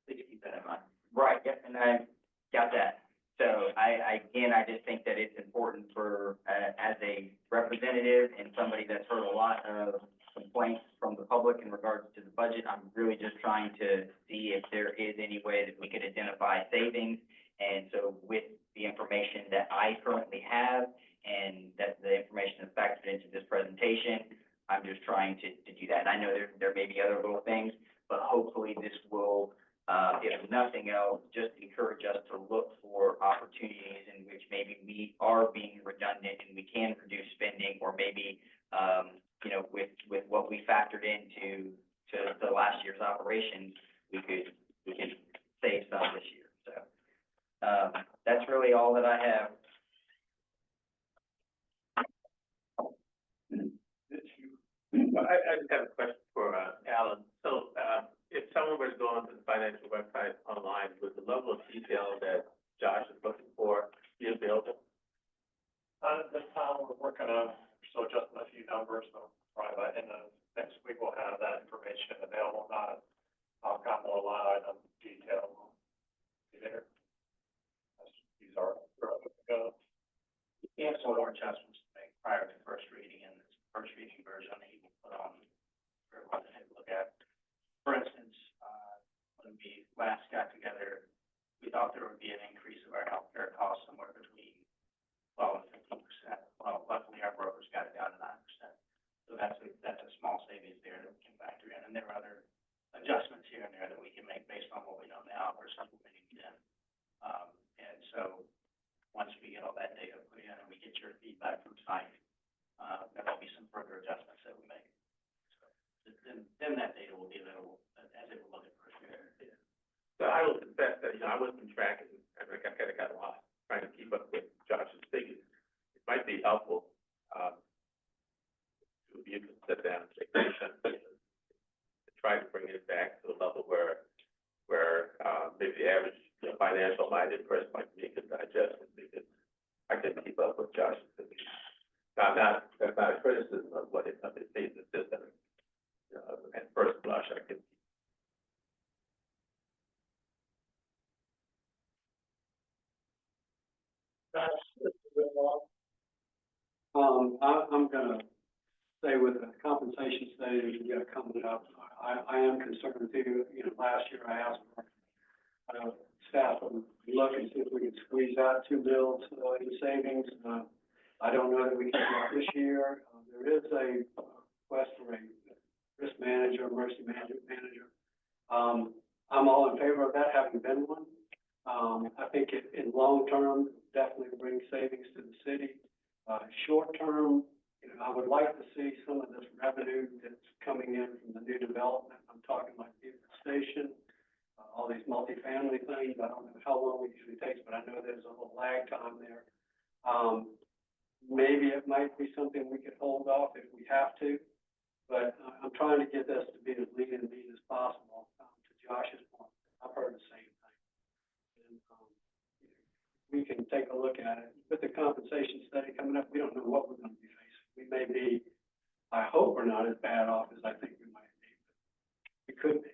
[SPEAKER 9] please keep that in mind.
[SPEAKER 5] Right, yep, and I got that. So I just think that it's important for, as a representative and somebody that's heard a lot of complaints from the public in regards to the budget, I'm really just trying to see if there is any way that we could identify savings. And so with the information that I currently have and that the information that's factored into this presentation, I'm just trying to do that. And I know there may be other little things, but hopefully this will, if nothing else, just encourage us to look for opportunities in which maybe we are being redundant and we can reduce spending, or maybe, with what we factored into the last year's operations, we could save some this year. So, that's really all that I have.
[SPEAKER 3] I just have a question for, Alan. So, if someone were to go onto the financial website online, with the level of detail that Josh is looking for, be available?
[SPEAKER 2] This time, we're working on, so just a few numbers, so probably by the end of next week, we'll have that information available, I've got more line item detail there. These are, we're up to go.
[SPEAKER 4] We have some more adjustments to make prior to first reading, and this first reading version that you will put on for everyone to take a look at. For instance, when we last got together, we thought there would be an increase of our healthcare costs somewhere between 12 your feedback from site, there'll be some further adjustments that we make. So, then that data will be available as it will look at first year.
[SPEAKER 3] So I will confess that, I wasn't tracking, and I kind of got lost trying to keep up with Josh's figures. It might be helpful, if you could sit down and take and try to bring it back to a level where, maybe the average, financial-minded person like me could digest it, because I couldn't keep up with Josh's figures. That's not a criticism of what it sees the system. At first blush, I could.
[SPEAKER 1] I'm gonna say with the compensation study that we got coming up, I am concerned too. Last year I asked for, staff to look and see if we could squeeze out 2 bills, in savings. I don't know that we can do that this year. There is a request for a risk manager, emergency management manager. I'm all in favor of that, having been one. I think in long term, definitely brings savings to the city. Short term, I would like to see some of this revenue that's coming in from the new development. I'm talking like Beaufort Station, all these multifamily things. I don't know how long it usually takes, but I know there's a little lag time there. Maybe it might be something we could hold off if we have to, but I'm trying to get this to be as lean and mean as possible. To Josh's point, I've heard the same thing. And, we can take a look at it. With the compensation study coming up, we don't know what we're going to be facing. We may be, I hope we're not as bad off as I think we might be, but we could be.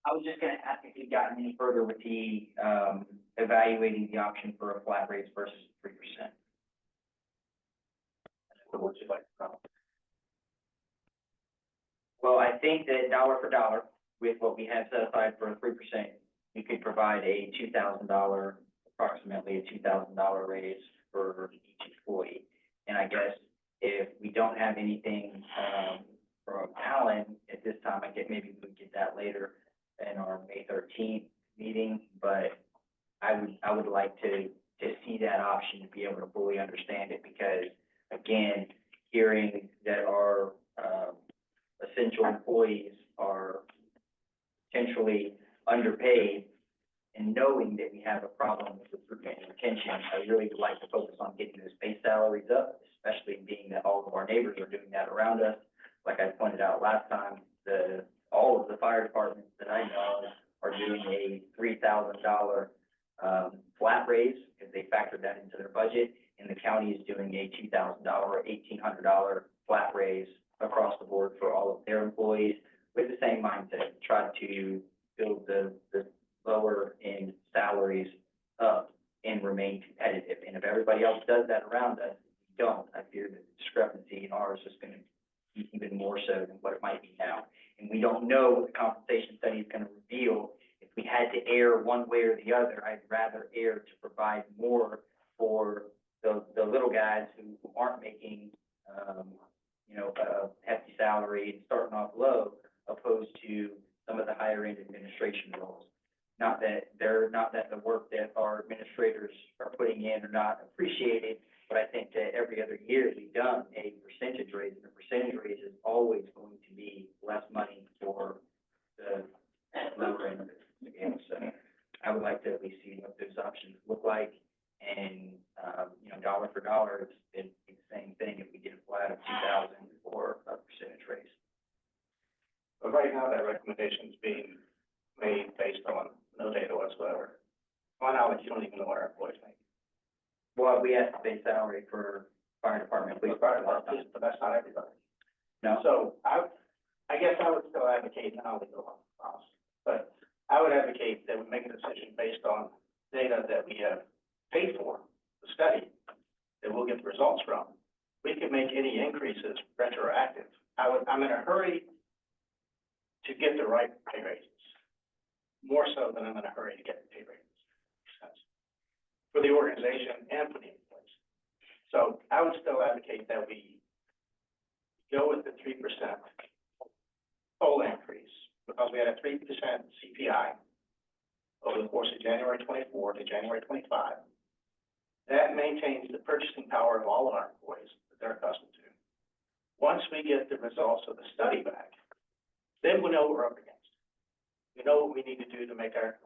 [SPEAKER 5] I was just gonna ask if you've gotten any further with the, evaluating the option for a flat rate versus 3%.
[SPEAKER 9] What would you like to know?
[SPEAKER 5] Well, I think that dollar for dollar, with what we have set aside for a 3%, we could provide a $2,000, approximately a $2,000 raise for each employee. And I guess if we don't have anything, from Alan at this time, I get, maybe we would get that later in our May 13th meeting, but I would like to see that option, to be able to fully understand it, because again, hearing that our, essential employees are potentially underpaid, and knowing that we have a problem with recruitment and retention, I really would like to focus on getting those base salaries up, especially being that all of our neighbors are doing that around us. Like I pointed out last time, all of the fire departments that I know are doing a $3,000 flat raise, because they factored that into their budget, and the county is doing a $2,000 or $1,800 flat raise across the board for all of their employees, with the same mindset, try to build the lower end salaries up and remain competitive. And if everybody else does that around us, we don't, I fear that the discrepancy in ours is going to be even more so than what it might be now. And we don't know what the compensation study is going to reveal. If we had to err one way or the other, I'd rather err to provide more for the little guys who aren't making, a hefty salary and starting off low, opposed to some of the higher end administration roles. Not that the work that our administrators are putting in are not appreciated, but I think that every other year we've done a percentage raise, and a percentage raise is always going to be less money for the lower end of it. Again, so I would like to at least see what those options look like, and, dollar for dollar, it's the same thing if we get a flat of 2,000 or a percentage raise.
[SPEAKER 9] But right now, that recommendation is being made based on no data whatsoever. To my knowledge, you don't even know what our employees make.
[SPEAKER 5] Well, we asked the base salary for fire department, police department.
[SPEAKER 9] But that's not everybody.
[SPEAKER 5] No?
[SPEAKER 9] So I guess I would still advocate, now we go on the process, but I would advocate that we make a decision based on data that we have paid for, the study, that we'll get the results from. We can make any increases retroactive. I'm in a hurry to get the right pay raises, more so than I'm in a hurry to get the pay raises. For the organization and for the employees. So I would still advocate that we go with the 3% full increase, because we had a 3% CPI over the course of January 24 to January 25. That maintains the purchasing power of all of our employees that they're accustomed to. Once we get the results of the study back, then we know what we're up against. We know what we need to do to make our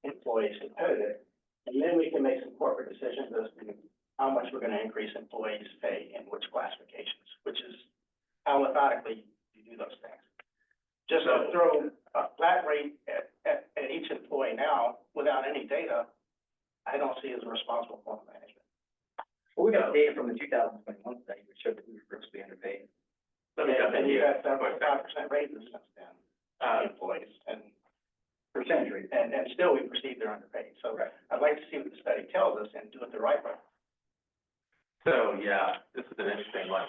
[SPEAKER 9] employees competitive, and then we can make some corporate decisions as to how much we're gonna increase employees' pay and which classifications, which is how methodically you do those things. Just to throw a flat rate at each employee now, without any data, I don't see as a responsible form of management.
[SPEAKER 5] Well, we got data from the 2021 study, which showed that we were grossly underpaid.
[SPEAKER 3] Let me jump in
[SPEAKER 9] And you
[SPEAKER 3] here.
[SPEAKER 9] got several 5% raises since then, employees, and
[SPEAKER 5] Percentage rate.
[SPEAKER 9] and still we perceive they're underpaid. So
[SPEAKER 5] Right.
[SPEAKER 9] I'd like to see what the study tells us and do it the right way.
[SPEAKER 3] So, yeah, this is an interesting one.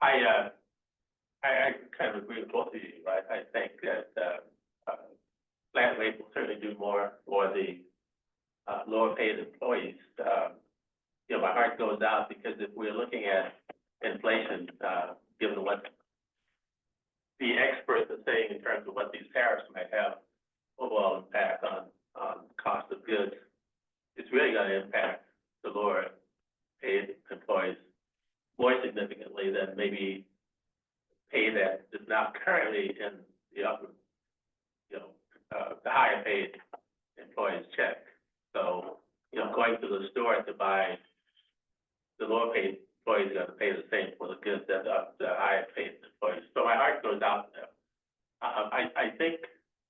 [SPEAKER 3] I kind of agree with both of you, right? I think that, flat rate will certainly do more for the, lower paid employees. You know, my heart goes out because if we're looking at inflation, given what the experts are saying in terms of what these tariffs might have overall impact on cost of goods, it's really gonna impact the lower paid employees more significantly than maybe pay that is not currently in the upper, you know, the higher paid employees' check. So, you know, going to the store to buy, the lower paid employees are gonna pay the same for the goods that the higher paid employees. So my heart goes out to them. I think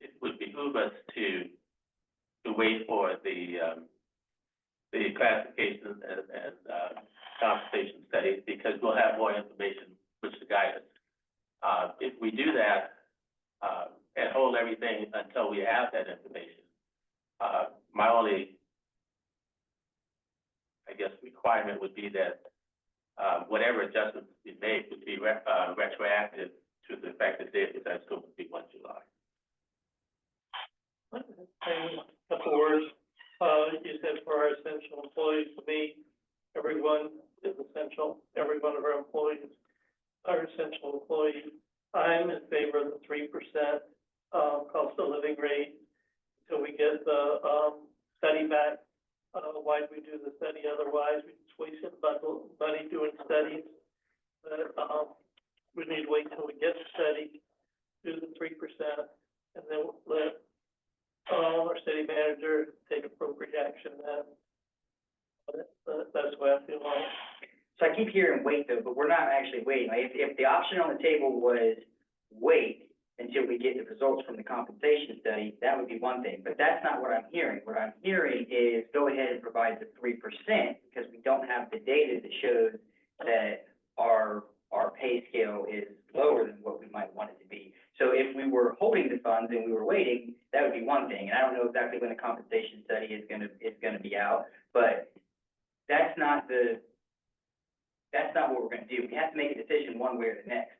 [SPEAKER 3] it would behoove us to wait for the classification and compensation study, because we'll have more information which to guide us. If we do that, and hold everything until we have that information, my only, I guess, requirement would be that, whatever adjustments we make would be retroactive to the effective date, which I assume would be 1 July.
[SPEAKER 7] And a couple words, you said for our essential employees, to me, everyone is essential. Every one of our employees are essential employees. I'm in favor of the 3%, cost of living rate until we get the, study back. Why do we do the study? Otherwise, we just wasted money doing studies. But, we need to wait until we get the study, do the 3%, and then we'll let, our city manager take appropriate action then. That's the way I feel on it.
[SPEAKER 5] So I keep hearing wait though, but we're not actually waiting. Like, if the option on the table was wait until we get the results from the compensation study, that would be one thing, but that's not what I'm hearing. What I'm hearing is go ahead and provide the 3% because we don't have the data that shows that our pay scale is lower than what we might want it to be. So if we were holding the funds and we were waiting, that would be one thing. And I don't know exactly when the compensation study is gonna be out, but that's not what we're gonna do. We have to make a decision one way or the next.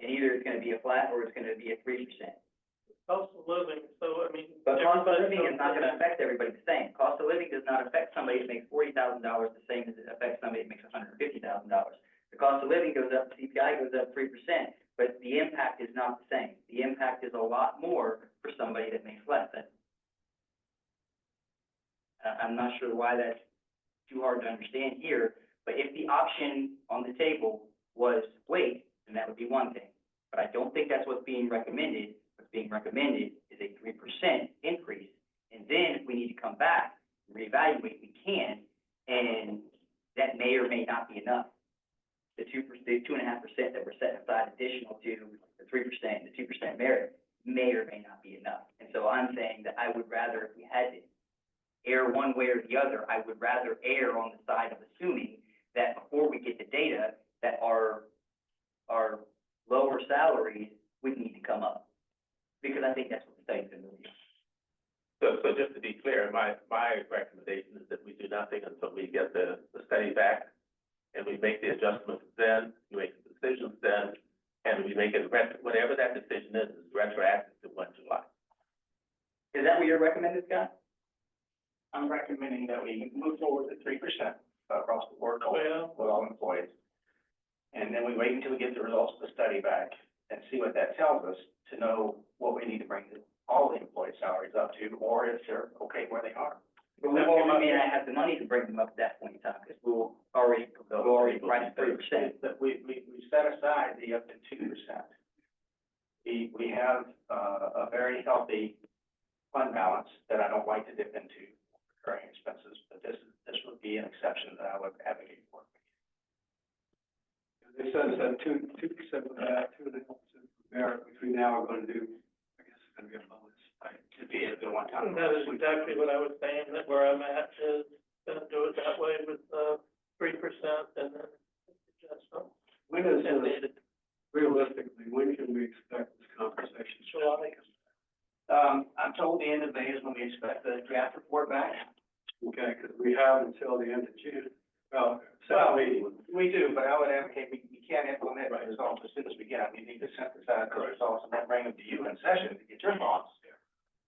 [SPEAKER 5] And either it's gonna be a flat or it's gonna be a 3%.
[SPEAKER 7] Cost of living, so I mean.
[SPEAKER 5] But cost of
[SPEAKER 7] everybody
[SPEAKER 5] living is not
[SPEAKER 7] knows
[SPEAKER 5] gonna affect everybody the same. Cost of living does not affect somebody that makes $40,000 the same as it affects somebody that makes $150,000. The cost of living goes up, CPI goes up 3%, but the impact is not the same. The impact is a lot more for somebody that makes less. I'm not sure why that's too hard to understand here, but if the option on the table was wait, then that would be one thing. But I don't think that's what's being recommended. What's being recommended is a 3% increase. And then if we need to come back and reevaluate, we can, and that may or may not be enough. The 2.5% that we're setting aside additional to the 3%, the 2% merit may or may not be enough. And so I'm saying that I would rather, if we had to err one way or the other, I would rather err on the side of assuming that before we get the data, that our lower salaries would need to come up. Because I think that's what the study's going to do.
[SPEAKER 3] So just to be clear, my recommendation is that we do nothing until we get the study back, and we make the adjustments then, we make the decisions then, and we make it, whatever that decision is retroactive to 1 July.
[SPEAKER 5] Is that what you're recommending, Scott?
[SPEAKER 9] I'm recommending that we move forward to 3% across the board
[SPEAKER 7] Well-
[SPEAKER 9] with all employees. And then we wait until we get the results of the study back and see what that tells us to know what we need to bring all the employee salaries up to, or if they're okay where they are.
[SPEAKER 5] But we may not have the money to bring them up at that point in time, because we'll already right 3%.
[SPEAKER 9] That we set aside the up to 2%. We have, a very healthy fund balance that I don't like to dip into recurring expenses, but this would be an exception that I would advocate for.
[SPEAKER 1] They said that 2% of that, 2.5% merit, which we now are going to do, I guess it's going to be a bonus.
[SPEAKER 9] To be a good one-time.
[SPEAKER 7] That is exactly what I was saying, that where I'm at is gonna do it that way with, 3% and then adjust them.
[SPEAKER 1] When is
[SPEAKER 7] And
[SPEAKER 1] this,
[SPEAKER 7] then
[SPEAKER 1] realistically, when can we expect this conversation?
[SPEAKER 7] July.
[SPEAKER 9] I'm told the end of May is when we expect the draft report back.
[SPEAKER 1] Okay, because we have until the end of June. Well,
[SPEAKER 9] Well,
[SPEAKER 1] meeting.
[SPEAKER 9] we do, but I would advocate, we can't implement the results as soon as we get them. We need to synthesize the results and then bring them to you in session to get your thoughts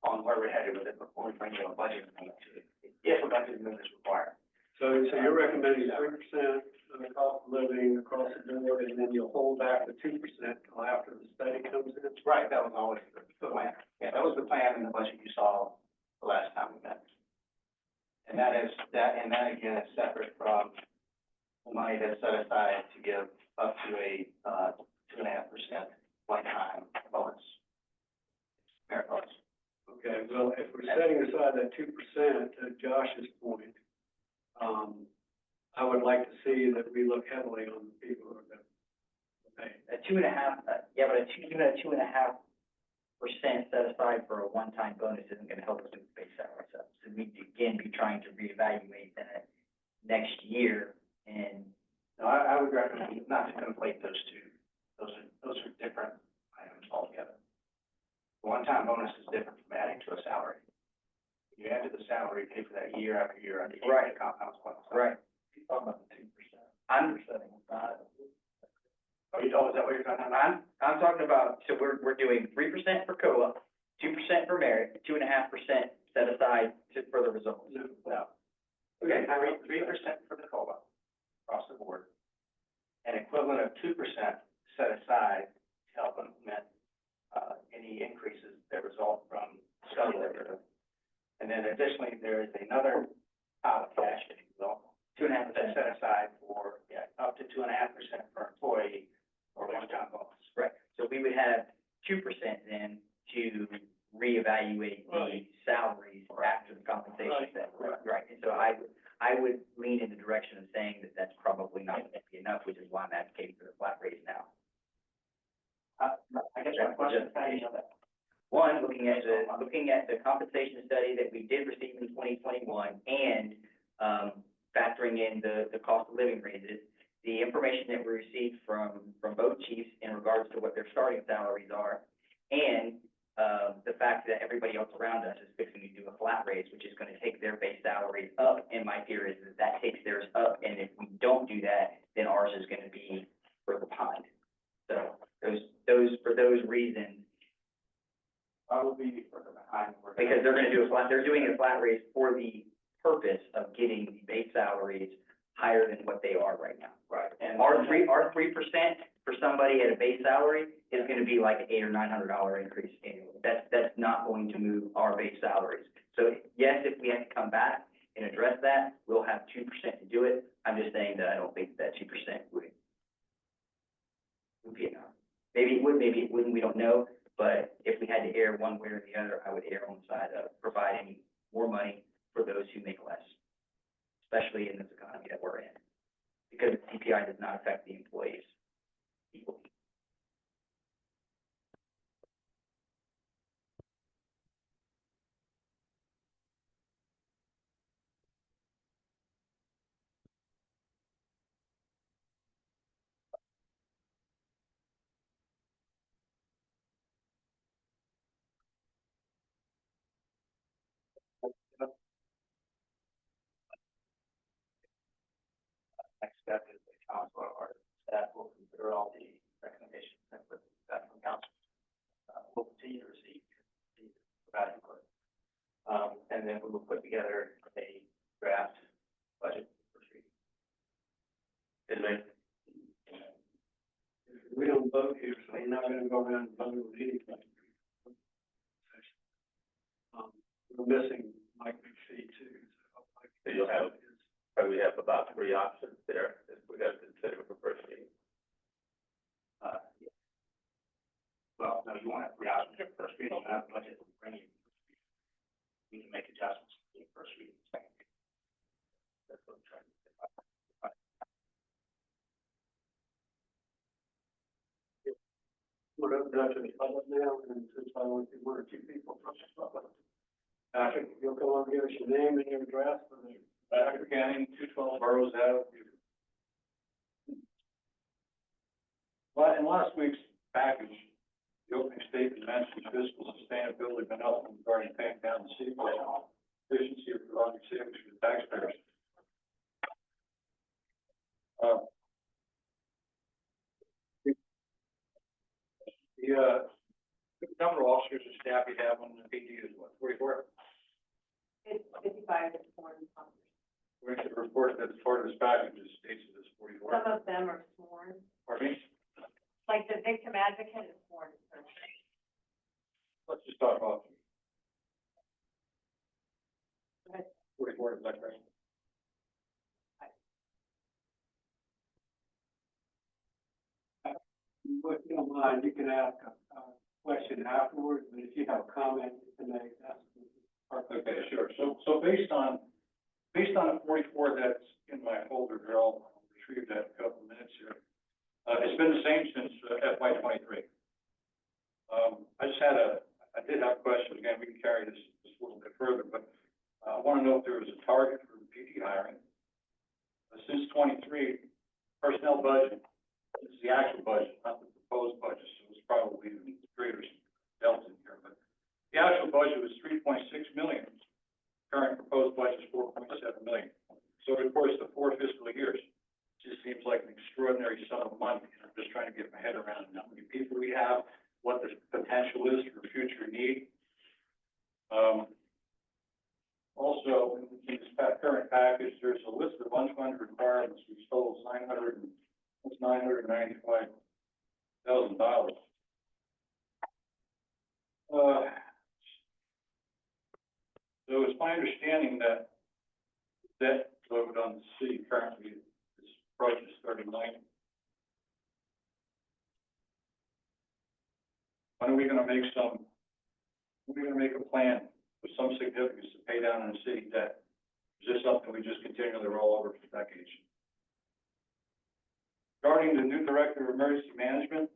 [SPEAKER 9] on where we're headed with it before we bring you a budget amendment to it, if a budget amendment is required.
[SPEAKER 1] So you're recommending 3% of the cost of living across the board, and then you'll hold back the 2% till after the study comes in?
[SPEAKER 9] Right, that was always the plan. Yeah, that was the plan in the budget you saw the last time we met. And that again is separate from the money that's set aside to give up to a, 2.5% one-time bonus. Merit bonus.
[SPEAKER 1] Okay, well, if we're setting aside that 2%, to Josh's point, I would like to see that we look heavily on the people who are going to pay.
[SPEAKER 5] A 2.5, yeah, but even a 2.5% set aside for a one-time bonus isn't gonna help us with base salaries up. So we'd again be trying to reevaluate that next year, and
[SPEAKER 9] No, I would recommend not to conflate those two. Those are different items altogether. The one-time bonus is different from adding to a salary. You add to the salary, pay for that year after year after year.
[SPEAKER 5] Right.
[SPEAKER 9] It compounds points.
[SPEAKER 5] right,
[SPEAKER 9] You're talking about the 2%.
[SPEAKER 5] I'm,
[SPEAKER 9] Oh, is that what you're talking about?
[SPEAKER 5] I'm talking about, so we're doing 3% for COLA, 2% for merit, 2.5% set aside for the results.
[SPEAKER 9] No. Okay, 3% for the COLA across the board. An equivalent of 2% set aside to help implement, any increases that result from study labor. And then additionally, there is another pot of cash, if you will, 2.5% set aside for, up to 2.5% per employee or one-time bonus.
[SPEAKER 5] Right, so we would have 2% then to reevaluate the salaries after the compensation set. Right, and so I would lean in the direction of saying that that's probably not going to be enough, which is why I'm advocating for the flat raise now.
[SPEAKER 9] I guess my question is, how do you know that?
[SPEAKER 5] One, looking at the compensation study that we did receive in 2021 and, factoring in the cost of living raises, the information that we received from both chiefs in regards to what their starting salaries are, and, the fact that everybody else around us is fixing to do a flat raise, which is going to take their base salaries up, and my fear is that takes theirs up, and if we don't do that, then ours is going to be further behind. So for those reasons,
[SPEAKER 9] I will be further behind.
[SPEAKER 5] because they're doing a flat raise for the purpose of getting the base salaries higher than what they are right now.
[SPEAKER 9] Right. And
[SPEAKER 5] Our 3% for somebody at a base salary is gonna be like an $800 or $900 increase annually. That's not going to move our base salaries. So yes, if we have to come back and address that, we'll have 2% to do it. I'm just saying that I don't think that 2% would be enough. Maybe it would, maybe it wouldn't, we don't know. But if we had to err one way or the other, I would err on the side of providing more money for those who make less, especially in this economy that we're in, because CPI does not affect the employees equally.
[SPEAKER 9] next step is the council or staff will consider all the recommendations that were that from council. We'll continue to receive that input. And then we will put together a draft budget first reading.
[SPEAKER 3] And then,
[SPEAKER 1] We don't vote here, so we're not gonna go around and vote on anything. We're missing Mike McPhee too.
[SPEAKER 3] So you'll have- probably have about 3 options there that we have to consider for first reading.
[SPEAKER 9] Yeah. Well, no, you won't have three options for first reading, you have budget to bring you. We can make adjustments to the first reading, second reading. That's what I'm trying to say.
[SPEAKER 1] We're up to the public now, and since I want to, 1 or 2 people from the public. Patrick, if you'll come on, give us your name and your address for the.
[SPEAKER 2] Patrick County, 212 Burrows Ave. Well, in last week's package, the opening statement mentioned fiscal sustainability been up regarding paying down the city budget, efficiency of providing savings for the taxpayers. The number of officers and staff you have on the PD is what, 44?
[SPEAKER 6] It's 55 this morning.
[SPEAKER 2] We're going to report that as part of this package, it states that it's 44.
[SPEAKER 6] Some of them are sworn,
[SPEAKER 2] Pardon me?
[SPEAKER 6] like the victim advocate is sworn.
[SPEAKER 2] Let's just talk about
[SPEAKER 6] Go ahead.
[SPEAKER 2] 44, is that right?
[SPEAKER 1] If you don't mind, you can ask a question afterwards, but if you have a comment to make, that's.
[SPEAKER 2] Okay, sure. So based on the 44 that's in my folder here, I'll retrieve that in a couple of minutes here. It's been the same since FY '23. I did have questions. Again, we can carry this a little bit further, but I want to know if there was a target for PD hiring. Since '23, personnel budget, this is the actual budget, not the proposed budget, so it's probably even greater delta in here, but the actual budget was 3.6 million. Current proposed budget is 4.7 million. So of course, the 4 fiscal years, it just seems like an extraordinary sum of money. And I'm just trying to get my head around how many people we have, what the potential is for future need. Also, in this current package, there's a list of unfunded requirements which totals $995,000. So it's my understanding that debt load on the city currently is approaches 30 million. When are we gonna make a plan with some significance to pay down on the city debt? Is this something we just continually roll over for decades? Regarding the new director of emergency management,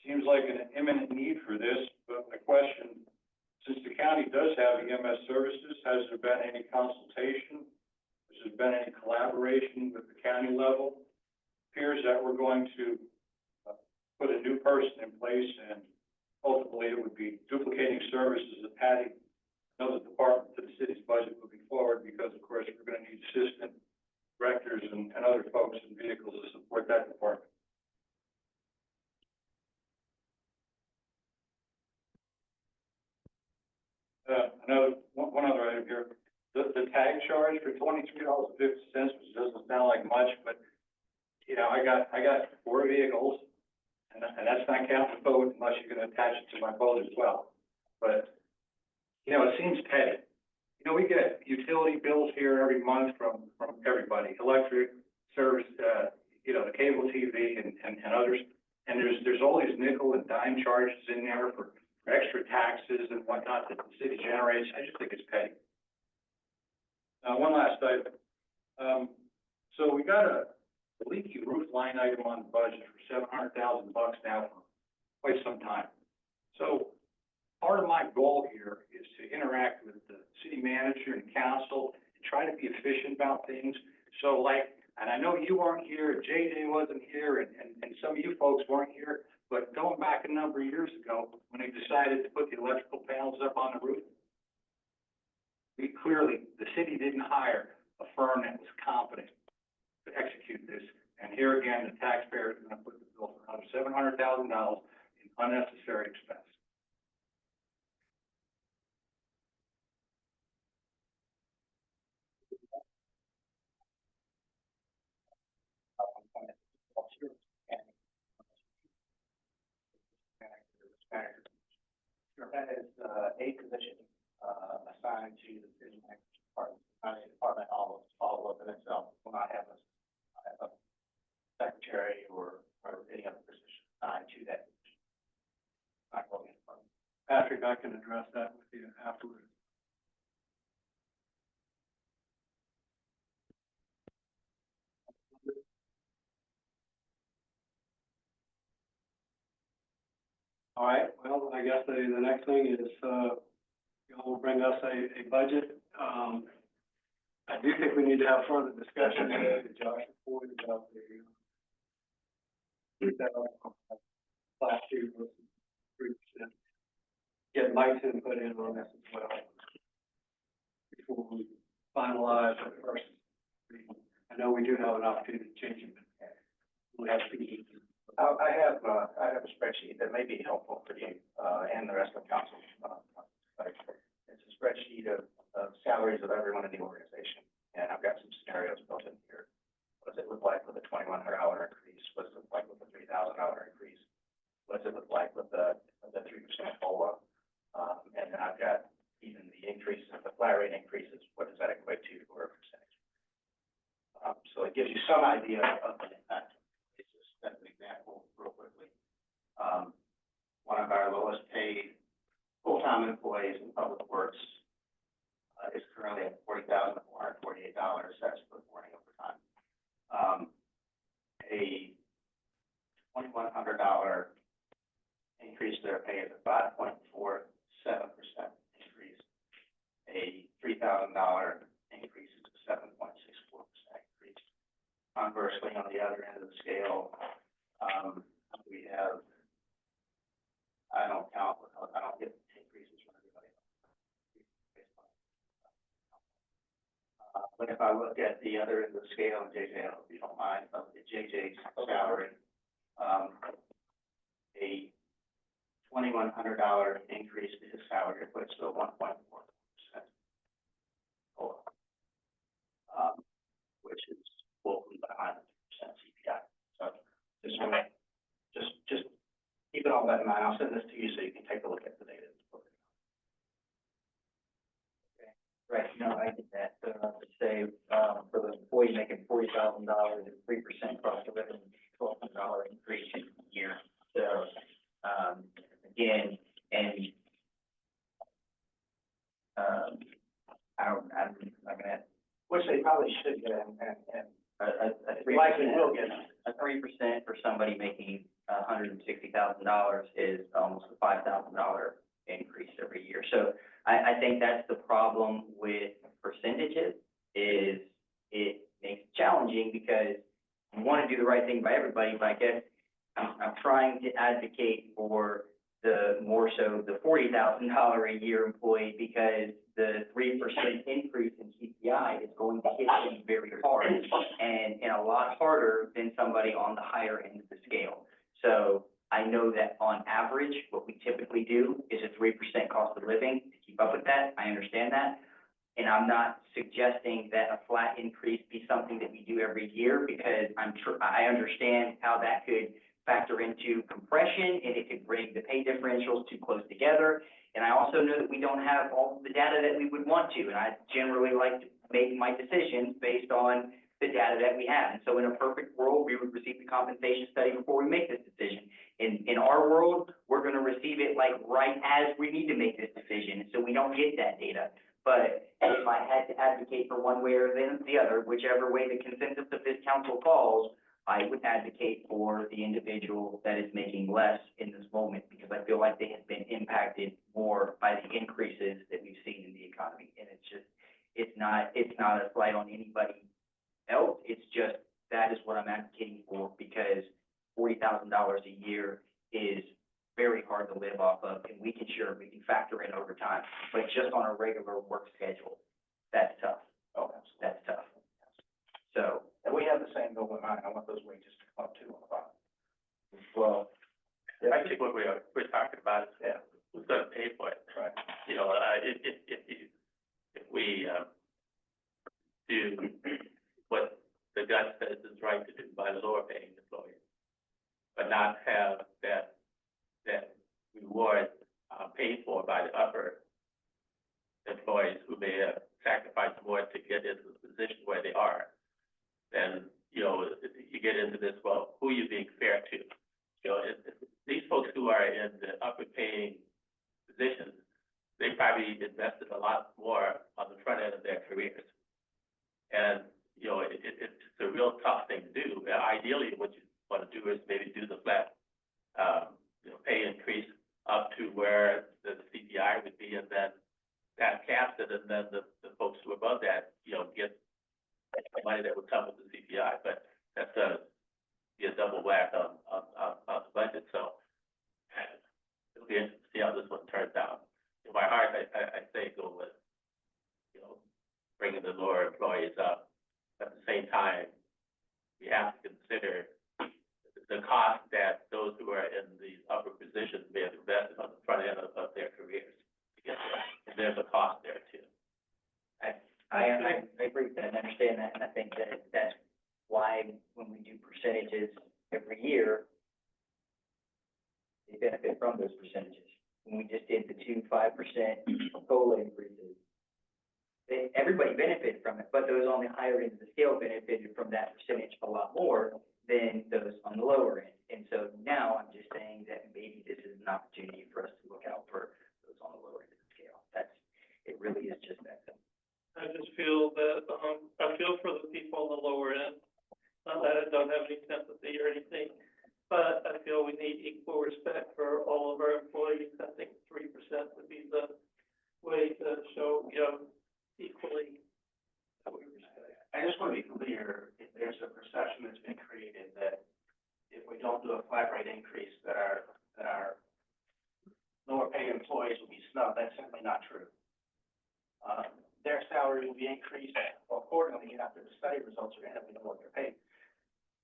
[SPEAKER 2] seems like an imminent need for this, but my question, since the county does have EMS services, has there been any consultation? Has there been any collaboration with the county level? Appears that we're going to put a new person in place, and ultimately it would be duplicating services and adding another department to the city's budget moving forward, because of course we're going to need assistant directors and other folks and vehicles to support that department. One other item here, the tag charge for $23.50, which doesn't sound like much, but you know, I got 4 vehicles, and that's not counting the boat unless you're going to attach it to my boat as well. But you know, it seems petty. You know, we get utility bills here every month from everybody, electric, service, you know, the cable TV and others, and there's all these nickel and dime charges in there for extra taxes and whatnot that the city generates. I just think it's petty. One last item. So we got a leaky roof line item on the budget for $700,000 now for quite some time. So part of my goal here is to interact with the city manager and council and try to be efficient about things. So and I know you weren't here, JJ wasn't here, and some of you folks weren't here, but going back a number of years ago, when they decided to put the electrical panels up on the roof, the city didn't hire a firm that was competent to execute this. And here again, the taxpayer is going to put the bill for another $700,000 in unnecessary expense.
[SPEAKER 9] That is, a position, assigned to the city manager department, not a department all of it itself. Will not have a secretary or any other position assigned to that position. Not going in front.
[SPEAKER 1] Patrick, I can address that with you afterwards. All right, well, I guess the next thing is, you'll bring us a budget. I do think we need to have further discussion today, to Josh's point about last year versus 3%. Get Mike's input in on this as well before we finalize the first reading. I know we do have an opportunity to change it, but we have to be.
[SPEAKER 9] I have a spreadsheet that may be helpful for you, and the rest of the council. It's a spreadsheet of salaries of everyone in the organization, and I've got some scenarios built in here. What does it look like with a $2,100 increase? What does it look like with a $3,000 increase? What does it look like with the 3% COLA? And then I've got even the increases, the flat rate increases, what does that equate to for a percentage? So it gives you some idea of the impact. It's just as an example, real quickly. One of our lowest paid full-time employees in public works is currently at $40,448. That's for morning overtime. A $2,100 increase in their pay is a 5.47% increase. A $3,000 increase is a 7.64% increase. Conversely, on the other end of the scale, we have, I don't get increases from everybody else. But if I look at the other end of the scale, and JJ, I hope you don't mind, I look at JJ's salary, a $2,100 increase to his salary equates to a 1.4%. Which is woefully behind the 2% CPI. So just keep it all that in mind. I'll send this to you so you can take a look at the data.
[SPEAKER 5] Right, no, I get that, so I would say, for the employee making $40,000, it's 3% cost of living, $1,200 increase in a year. So, again, and, I'm gonna,
[SPEAKER 9] Which they probably should get, and likely will get.
[SPEAKER 5] a 3% for somebody making $160,000 is almost a $5,000 increase every year. So I think that's the problem with percentages, is it makes it challenging because you want to do the right thing by everybody, but I guess I'm trying to advocate for the more so the $40,000 a year employee, because the 3% increase in CPI is going to hit them very hard and a lot harder than somebody on the higher end of the scale. So I know that on average, what we typically do is a 3% cost of living to keep up with that. I understand that. And I'm not suggesting that a flat increase be something that we do every year, because I understand how that could factor into compression, and it could bring the pay differentials too close together. And I also know that we don't have all the data that we would want to, and I generally like to make my decisions based on the data that we have. And so in a perfect world, we would receive the compensation study before we make this decision. In our world, we're gonna receive it like right as we need to make this decision, so we don't get that data. But if I had to advocate for one way or the other, whichever way the consensus of this council falls, I would advocate for the individual that is making less in this moment, because I feel like they have been impacted more by the increases that we've seen in the economy. And it's not a slight on anybody else. It's just, that is what I'm advocating for, because $40,000 a year is very hard to live off of, and we can factor in overtime, but just on a regular work schedule, that's tough.
[SPEAKER 9] Oh, absolutely.
[SPEAKER 5] That's tough. So,
[SPEAKER 9] And we have the same goal in mind. I want those wages to come up too on the bottom.
[SPEAKER 5] well,
[SPEAKER 3] I think what we're talking about is,
[SPEAKER 9] Yeah.
[SPEAKER 3] who's gonna pay for it?
[SPEAKER 9] Right.
[SPEAKER 3] You know, if we, do what the gut says is right to do by lower paying employees, but not have that reward, paid for by the upper employees who may have sacrificed more to get into the position where they are, then, you know, you get into this, well, who are you being fair to? You know, these folks who are in the upper paying positions, they probably invested a lot more on the front end of their careers. And, you know, it's a real tough thing to do. Ideally, what you want to do is maybe do the flat, pay increase up to where the CPI would be, and then that caps it, and then the folks who are above that, you know, get the money that would come with the CPI. But that's be a double whack on the budget. So it'll be interesting to see how this one turns out. In my heart, I say go with, you know, bringing the lower employees up. At the same time, we have to consider the cost that those who are in the upper positions may have invested on the front end of their careers to get there. And there's a cost there too.
[SPEAKER 5] I agree with that and understand that, and I think that that's why when we do percentages every year, they benefit from those percentages. When we just did the 5% COLA increases, everybody benefited from it, but those on the higher end of the scale benefited from that percentage a lot more than those on the lower end. And so now I'm just saying that maybe this is an opportunity for us to look out for those on the lower end of the scale. It really is just that simple.
[SPEAKER 7] I just feel that, I feel for the people on the lower end. Not that I don't have any sympathy or anything, but I feel we need equal respect for all of our employees. I think 3% would be the way to show, you know, equally that we respect.
[SPEAKER 9] I just want to be clear, if there's a perception that's been created that if we don't do a flat rate increase, that our lower paid employees will be snubbed, that's simply not true. Their salary will be increased accordingly after the study results are in, and we know what they're paid.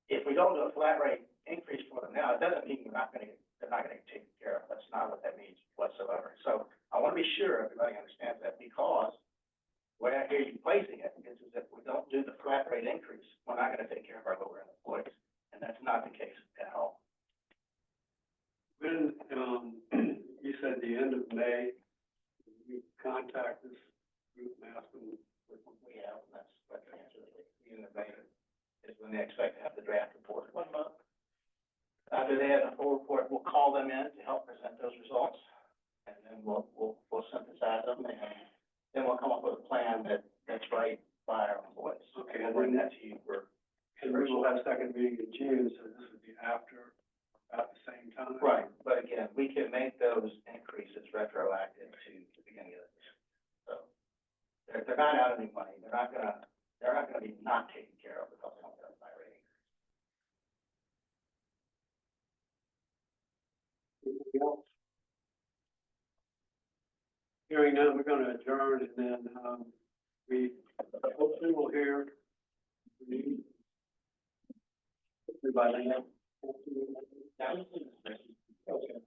[SPEAKER 9] If we don't do a flat rate increase for them now, it doesn't mean they're not gonna get taken care of. That's not what that means whatsoever. So I want to be sure everybody understands that, because the way I hear you placing it is that if we don't do the flat rate increase, we're not gonna take care of our lower end employees, and that's not the case at all.
[SPEAKER 1] When, you said the end of May, you contact this group and ask them.
[SPEAKER 9] We have, and that's what the answer is. The end of May is when they expect to have the draft report.
[SPEAKER 7] 1 month.
[SPEAKER 9] After they have the full report, we'll call them in to help present those results, and then we'll synthesize them, and then we'll come up with a plan that's right by our employees.
[SPEAKER 1] Okay,
[SPEAKER 9] We'll bring that to you for.
[SPEAKER 1] And we will have second meeting in June, so this would be after, about the same time.
[SPEAKER 9] Right, but again, we can make those increases retroactive to the beginning of this. So they're not out of any money. They're not gonna be not taken care of because they don't get a high rating.
[SPEAKER 1] Anything else? Hearing none, we're gonna adjourn, and then, we hopefully will hear from you. Everybody else. Okay.